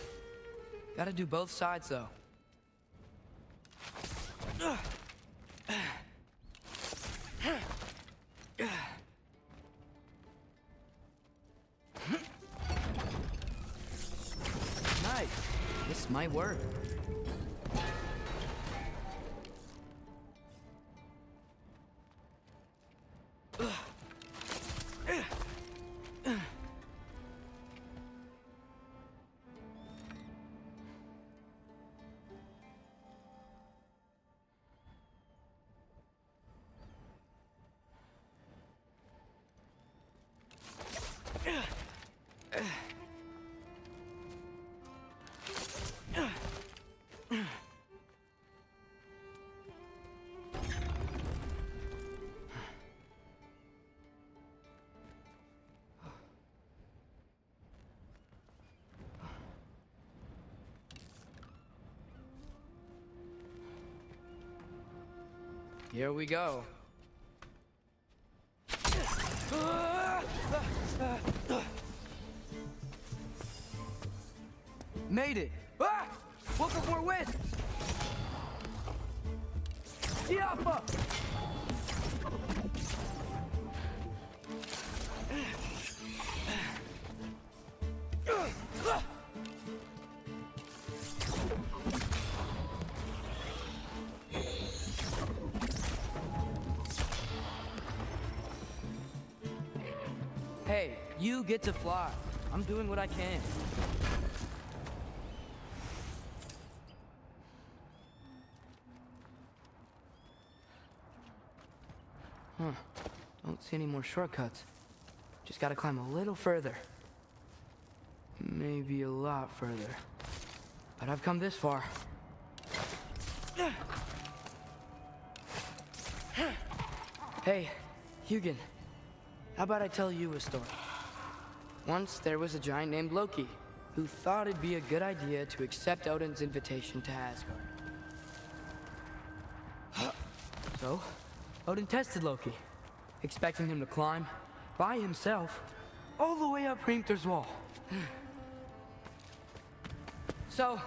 K: Gotta do both sides, though. Nice. This might work. Here we go. Made it! Ah! Look for more wisps! Yappa! You get to fly. I'm doing what I can. Huh. Don't see any more shortcuts. Just gotta climb a little further. Maybe a lot further. But I've come this far. Hey, Hugin. How about I tell you a story? Once there was a giant named Loki who thought it'd be a good idea to accept Odin's invitation to Asgard. So, Odin tested Loki, expecting him to climb by himself all the way up Hrimthur's wall. So,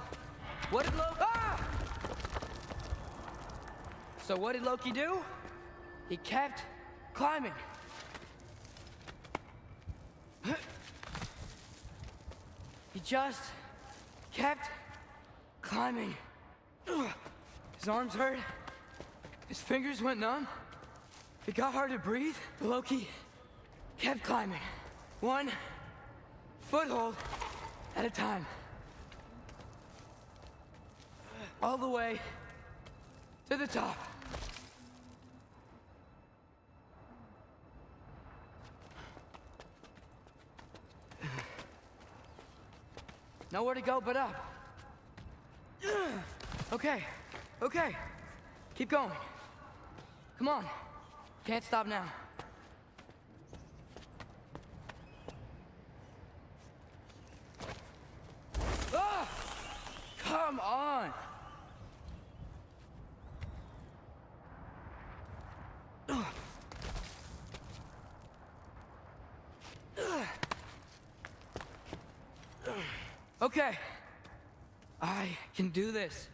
K: what did Loki... Ah! So what did Loki do? He kept climbing. He just kept climbing. His arms hurt. His fingers went numb. It got hard to breathe. Loki kept climbing. One foothold at a time. All the way to the top. Nowhere to go but up. Okay, okay. Keep going. Come on. Can't stop now. Ah! Come on! Okay. I can do this.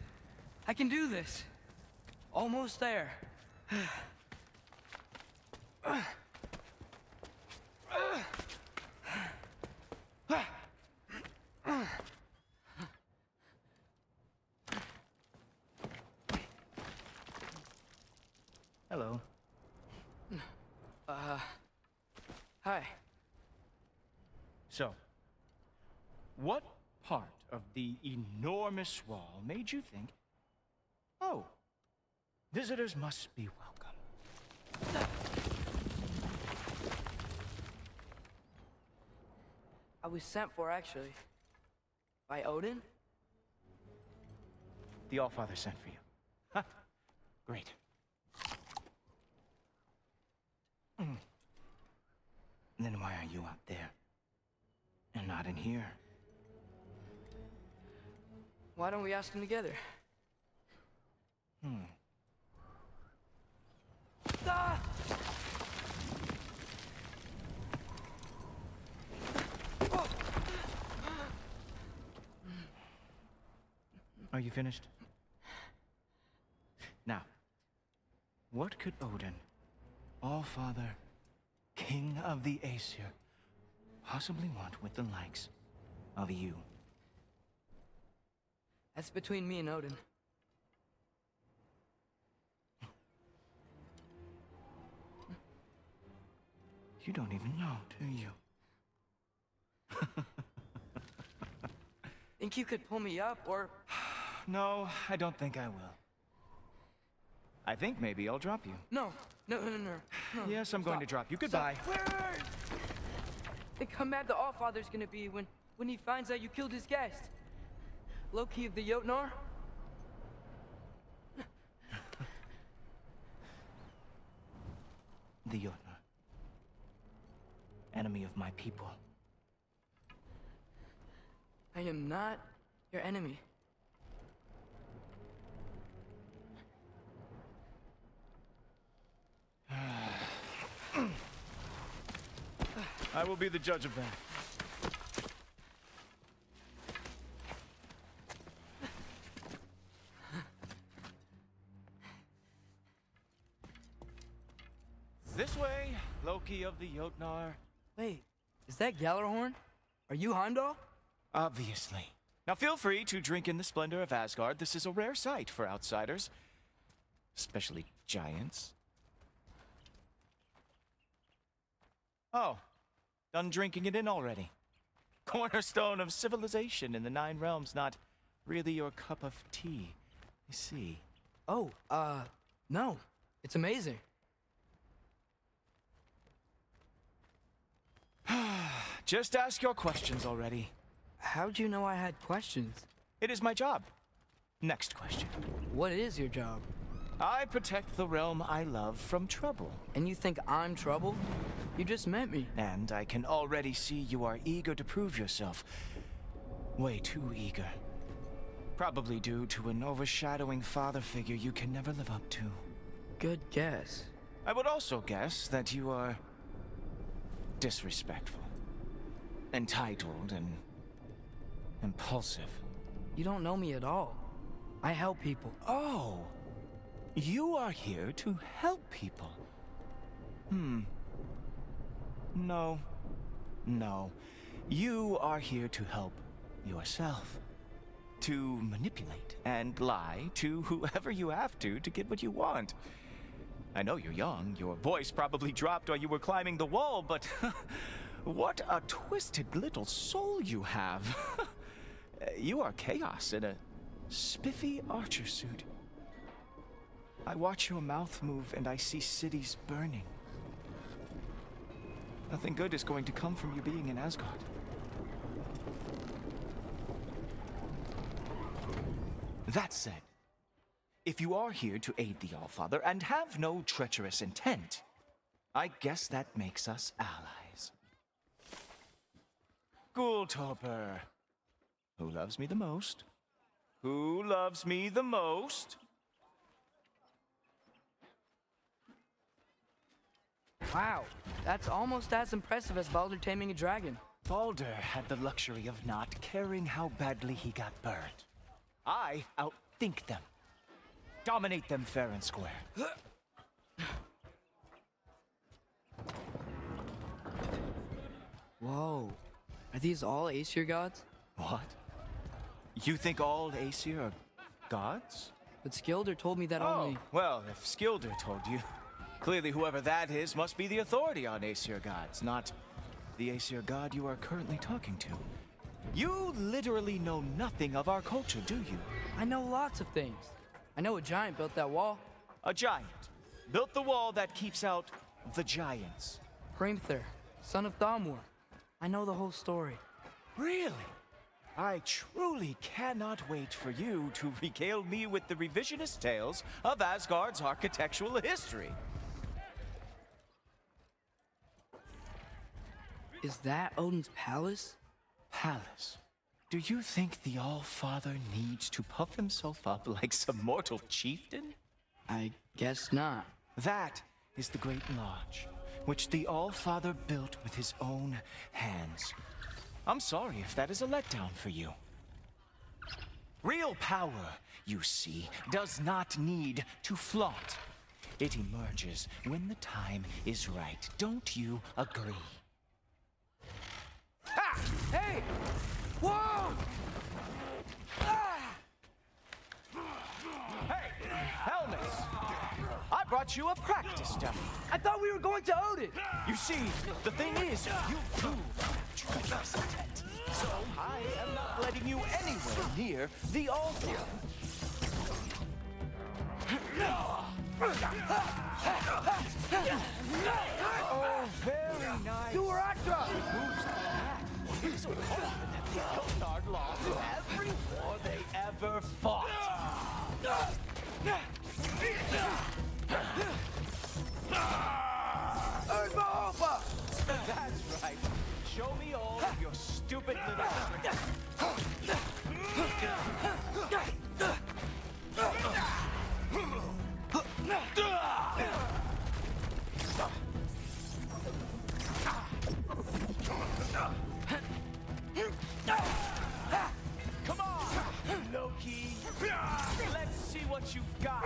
K: I can do this. Almost there.
E: Hello.
K: Hi.
E: So, what part of the enormous wall made you think, oh, visitors must be welcome?
K: I was sent for, actually. By Odin?
E: The Allfather sent for you. Huh. Great. Then why are you out there? And not in here?
K: Why don't we ask him together? Ah!
E: Are you finished? Now, what could Odin, Allfather, King of the Aesir, possibly want with the likes of you?
K: That's between me and Odin.
E: You don't even know, do you?
K: Think you could pull me up, or...
E: No, I don't think I will. I think maybe I'll drop you.
K: No. No.
E: Yes, I'm going to drop you. Goodbye.
K: Stop. Wait. Think how mad the Allfather's gonna be when he finds out you killed his guest. Loki of the Jotnar?
E: The Jotnar. Enemy of my people.
K: I am not your enemy.
E: I will be the judge of that. This way, Loki of the Jotnar.
K: Wait, is that Gjallarhorn? Are you Heimdall?
E: Obviously. Now feel free to drink in the splendor of Asgard. This is a rare sight for outsiders. Especially giants. Oh,
M: Done drinking it in already? Cornerstone of civilization in the 9 realms, not really your cup of tea, I see.
K: Oh, no. It's amazing.
M: Just ask your questions already.
K: How'd you know I had questions?
M: It is my job. Next question.
K: What is your job?
M: I protect the realm I love from trouble.
K: And you think I'm trouble? You just met me.
M: And I can already see you are eager to prove yourself. Way too eager. Probably due to an overshadowing father figure you can never live up to.
K: Good guess.
M: I would also guess that you are disrespectful, entitled, and impulsive.
K: You don't know me at all. I help people.
M: Oh, you are here to help people. No. You are here to help yourself. To manipulate and lie to whoever you have to get what you want. I know you're young. Your voice probably dropped while you were climbing the wall, but what a twisted little soul you have. You are chaos in a spiffy archer suit. I watch your mouth move and I see cities burning. Nothing good is going to come from you being in Asgard. That said, if you are here to aid the Allfather and have no treacherous intent, I guess that makes us allies. Gultorper. Who loves me the most? Who loves me the most?
K: Wow, that's almost as impressive as Baldur taming a dragon.
M: Baldur had the luxury of not caring how badly he got burned. I outthink them. Dominate them fair and square.
K: Whoa. Are these all Aesir gods?
M: What? You think all Aesir are gods?
K: But Skilder told me that only...
M: Well, if Skilder told you, clearly whoever that is must be the authority on Aesir gods, not the Aesir god you are currently talking to. You literally know nothing of our culture, do you?
K: I know lots of things. I know a giant built that wall.
M: A giant built the wall that keeps out the giants.
K: Hrimthur, son of Thamur. I know the whole story.
M: Really? I truly cannot wait for you to regale me with the revisionist tales of Asgard's architectural history.
K: Is that Odin's palace?
M: Palace? Do you think the All-Father needs to puff himself up like some mortal chieftain?
K: I guess not.
M: That is the Great Lodge, which the All-Father built with his own hands. I'm sorry if that is a letdown for you. Real power, you see, does not need to flaunt. It emerges when the time is right. Don't you agree?
K: Ha! Hey! Whoa! Ah!
M: Hey, helmets! I brought you a practice dummy.
K: I thought we were going to Odin!
M: You see, the thing is, you do treacherous intent. So I am not letting you anywhere near the altar. Oh, very nice.
K: Duratra!
M: He's so confident that the Elfnard lost every war they ever fought. That's right. Show me all of your stupid little tricks. Come on, Loki. Let's see what you've got.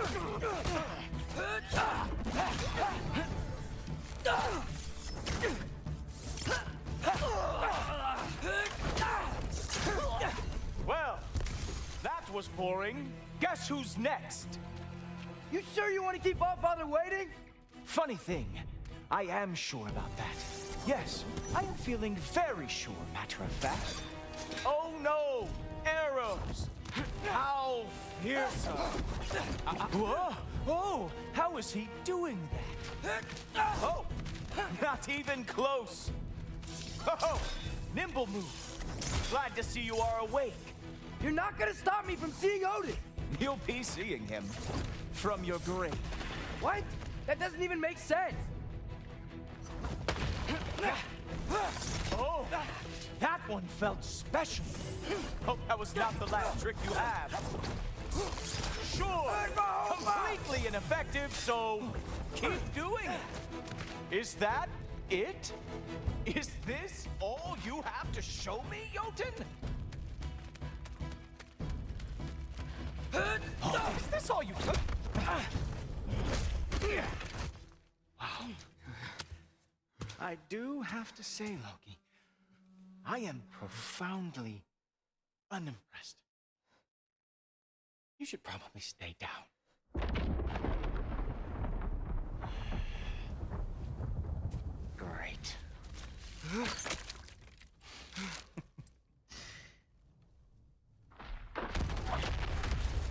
M: Well, that was boring. Guess who's next?
K: You sure you want to keep Allfather waiting?
M: Funny thing, I am sure about that. Yes, I am feeling very sure, matter of fact. Oh no! Arrows! How fearsome! Whoa! Oh! How is he doing that? Oh! Not even close! Oh! Nimble move! Glad to see you are awake.
K: You're not gonna stop me from seeing Odin!
M: You'll be seeing him from your grave.
K: What? That doesn't even make sense!
M: Oh! That one felt special. Hope that was not the last trick you have. Sure! Completely ineffective, so keep doing it. Is that it? Is this all you have to show me, Jotun? Oh, is this all you took? Wow. I do have to say, Loki, I am profoundly unimpressed. You should probably stay down. Great.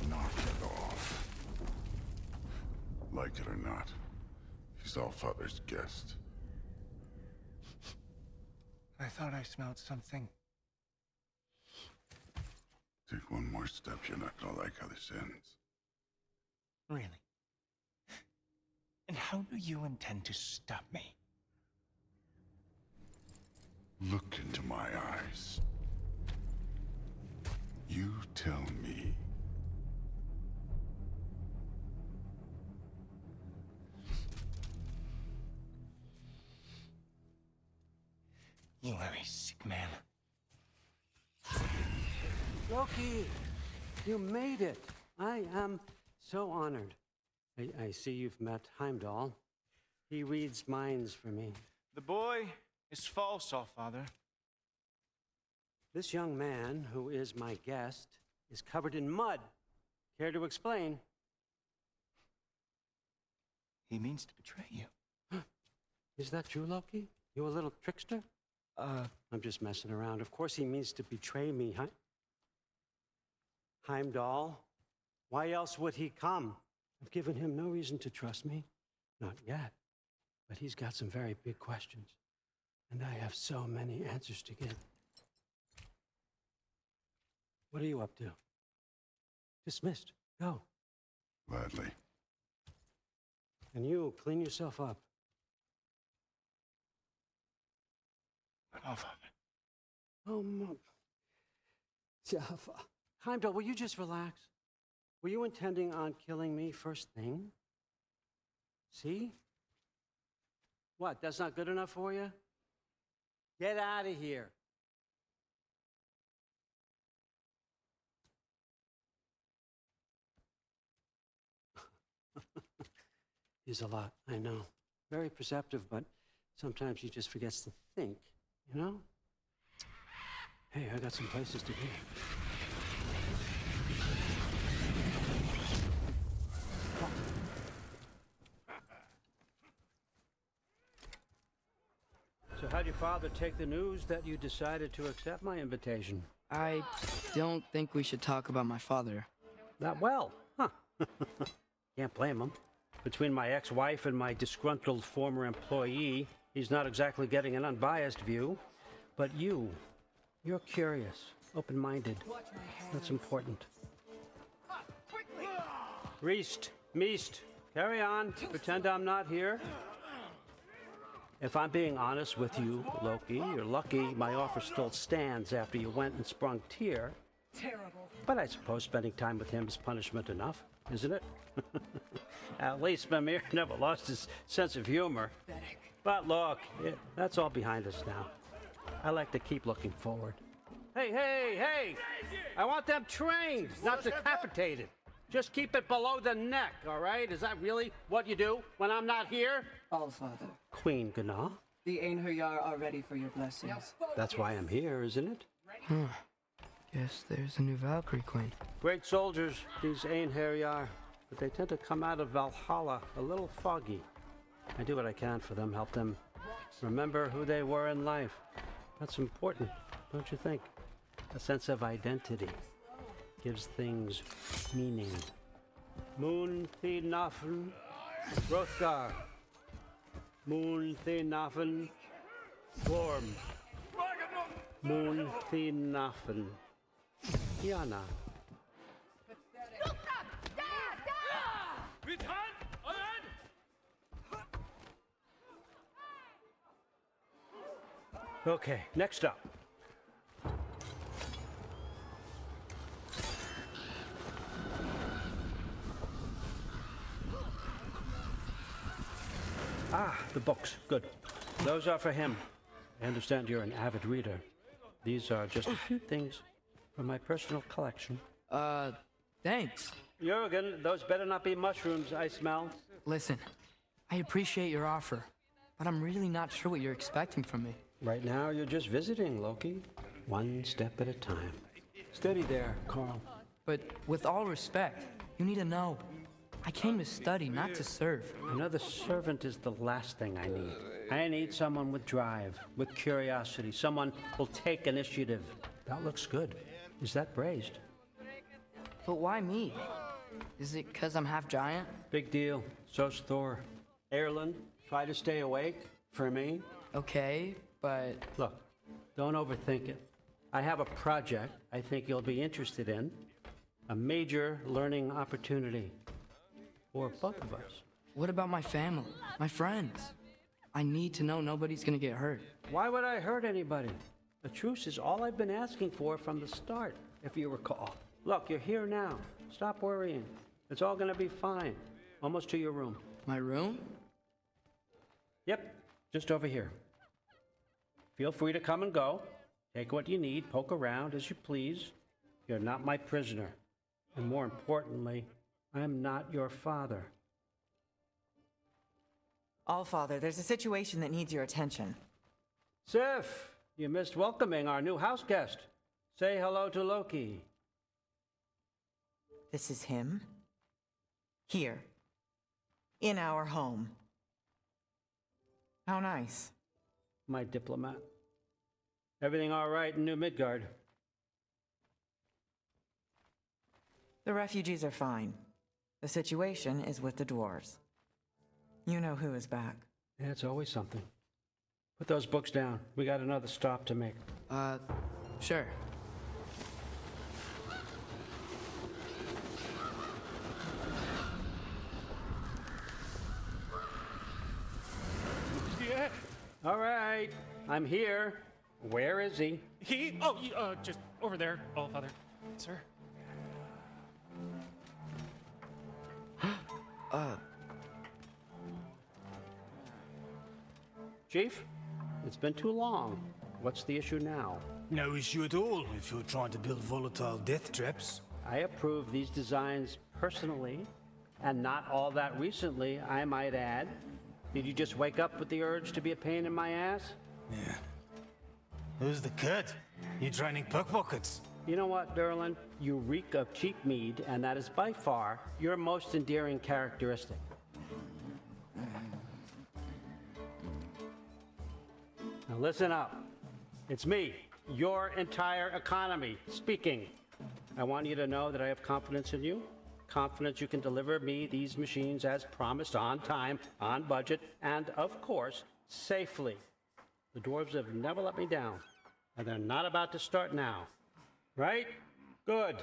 B: Knock it off. Like it or not, he's Allfather's guest.
M: I thought I smelled something.
B: Take one more step, you're not gonna like how this ends.
M: Really? And how do you intend to stop me?
B: Look into my eyes. You tell me.
M: You are a sick man.
N: Loki, you made it. I am so honored. I see you've met Heimdall. He reads minds for me.
M: The boy is false, Allfather.
N: This young man, who is my guest, is covered in mud. Care to explain?
M: He means to betray you.
N: Is that true, Loki? You a little trickster? I'm just messing around. Of course he means to betray me, huh? Heimdall? Why else would he come? I've given him no reason to trust me. Not yet. But he's got some very big questions. And I have so many answers to give. What are you up to? Dismissed. Go.
B: Gladly.
N: And you, clean yourself up. Oh, Jaffa. Heimdall, will you just relax? Were you intending on killing me first thing? See? What, that's not good enough for you? Get out of here. He's a lot, I know. Very perceptive, but sometimes he just forgets to think, you know? Hey, I got some places to be. So how'd your father take the news that you decided to accept my invitation?
K: I don't think we should talk about my father.
N: That well, huh? Can't blame him. Between my ex-wife and my disgruntled former employee, he's not exactly getting an unbiased view. But you're curious, open-minded. That's important. Meest, carry on. Pretend I'm not here. If I'm being honest with you, Loki, you're lucky my offer still stands after you went and sprung Tyr.
D: Terrible.
N: But I suppose spending time with him is punishment enough, isn't it? At least Mimir never lost his sense of humor. But look, that's all behind us now. I like to keep looking forward. Hey! I want them trained, not decapitated. Just keep it below the neck, all right? Is that really what you do when I'm not here?
O: Allfather,
N: Queen Gná.
O: the Einherjar are ready for your blessings.
N: That's why I'm here, isn't it?
K: Guess there's a new Valkyrie Queen.
N: Great soldiers, these Einherjar, but they tend to come out of Valhalla a little foggy. I do what I can for them, help them remember who they were in life. That's important, don't you think? A sense of identity gives things meaning. Moon the Nafen, Rothgar. Moon the Nafen, Worm. Moon the Nafen, Yana. Okay, next up. Ah, the books. Good. Those are for him. I understand you're an avid reader. These are just a few things from my personal collection.
K: Thanks.
N: Jurgen, those better not be mushrooms I smell.
K: Listen, I appreciate your offer, but I'm really not sure what you're expecting from me.
N: Right now, you're just visiting, Loki. One step at a time. Steady there, Carl.
K: But with all respect, you need to know, I came to study, not to serve.
N: Another servant is the last thing I need. I need someone with drive, with curiosity, someone who'll take initiative. That looks good. Is that braised?
K: But why me? Is it because I'm half giant?
N: Big deal. So's Thor. Erlen, try to stay awake for me.
K: Okay, but...
N: Look, don't overthink it. I have a project I think you'll be interested in. A major learning opportunity. For both of us.
K: What about my family? My friends? I need to know nobody's gonna get hurt.
N: Why would I hurt anybody? The truce is all I've been asking for from the start, if you recall. Look, you're here now. Stop worrying. It's all gonna be fine. Almost to your room.
K: My room?
N: Yep, just over here. Feel free to come and go. Take what you need, poke around as you please. You're not my prisoner. And more importantly, I'm not your father.
P: Allfather, there's a situation that needs your attention.
N: Sif, you missed welcoming our new house guest. Say hello to Loki.
P: This is him? Here. In our home. How nice.
N: My diplomat. Everything all right in New Midgard?
P: The refugees are fine. The situation is with the dwarves. You know who is back.
N: Yeah, it's always something. Put those books down. We got another stop to make.
K: Sure.
Q: Yeah.
N: All right, I'm here. Where is he?
Q: Just over there, Allfather. Sir?
N: Chief, it's been too long. What's the issue now?
R: No issue at all if you're trying to build volatile death traps.
N: I approve these designs personally, and not all that recently, I might add. Did you just wake up with the urge to be a pain in my ass?
R: Yeah. Who's the cut? You training pickpockets?
N: You know what, Derlin? You reek of cheap mead, and that is by far your most endearing characteristic. Now listen up. It's me, your entire economy, speaking. I want you to know that I have confidence in you. Confidence you can deliver me these machines as promised, on time, on budget, and of course, safely. The dwarves have never let me down, and they're not about to start now. Right? Good.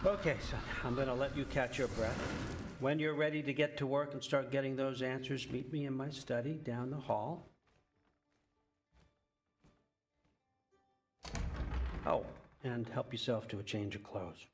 N: Okay, son, I'm gonna let you catch your breath. When you're ready to get to work and start getting those answers, meet me in my study down the hall. Oh, and help yourself to a change of clothes.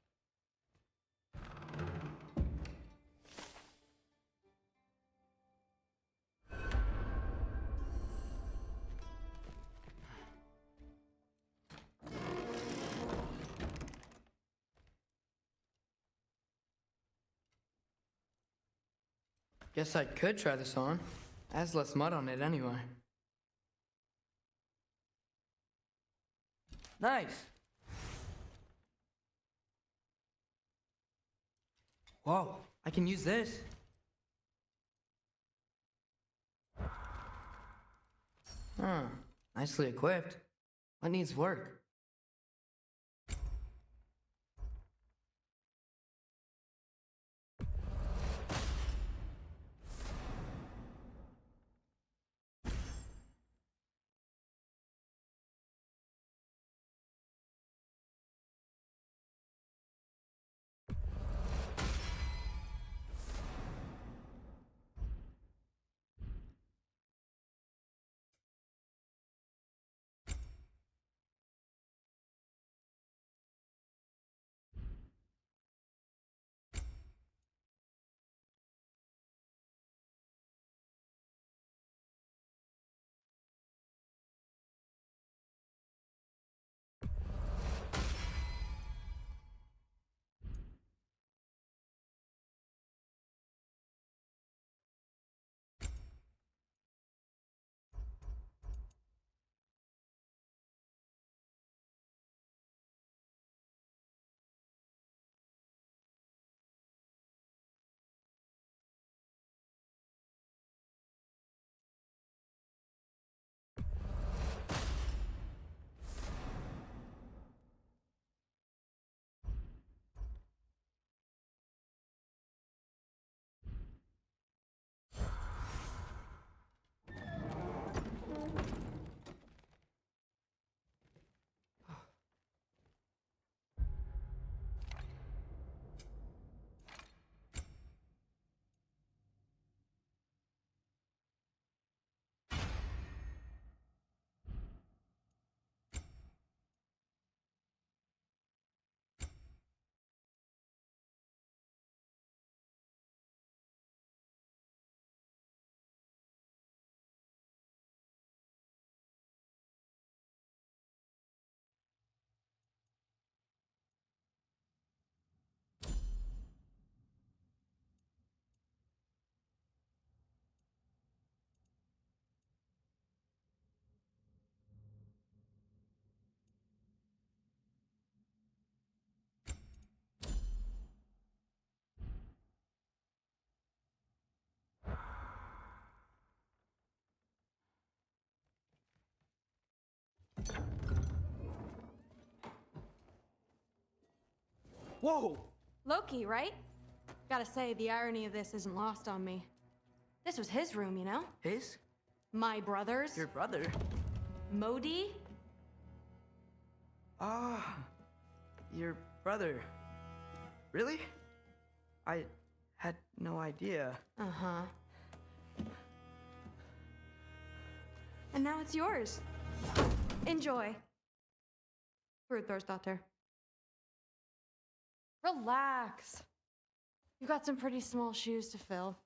K: Guess I could try this on. Has less mud on it anyway. Nice. Whoa, I can use this. Huh, nicely equipped. What needs work? Whoa!
S: Loki, right? Gotta say, the irony of this isn't lost on me. This was his room, you know?
K: His?
S: My brother's.
K: Your brother?
S: Modi?
K: Ah, your brother. Really? I had no idea.
S: Uh-huh. And now it's yours. Enjoy. Fruthdórsdóttir. Relax. You've got some pretty small shoes to fill.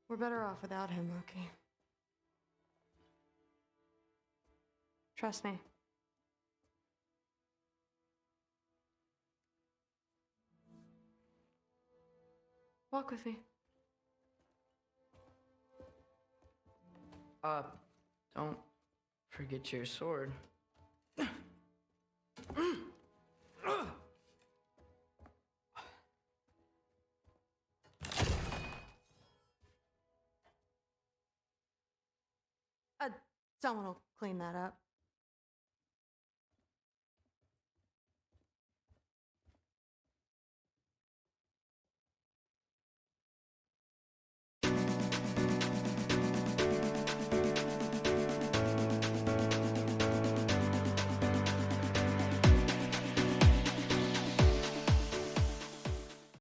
S: We're better off without him, Loki. Trust me. Walk with me.
K: Don't forget your sword.
S: Someone will clean that up.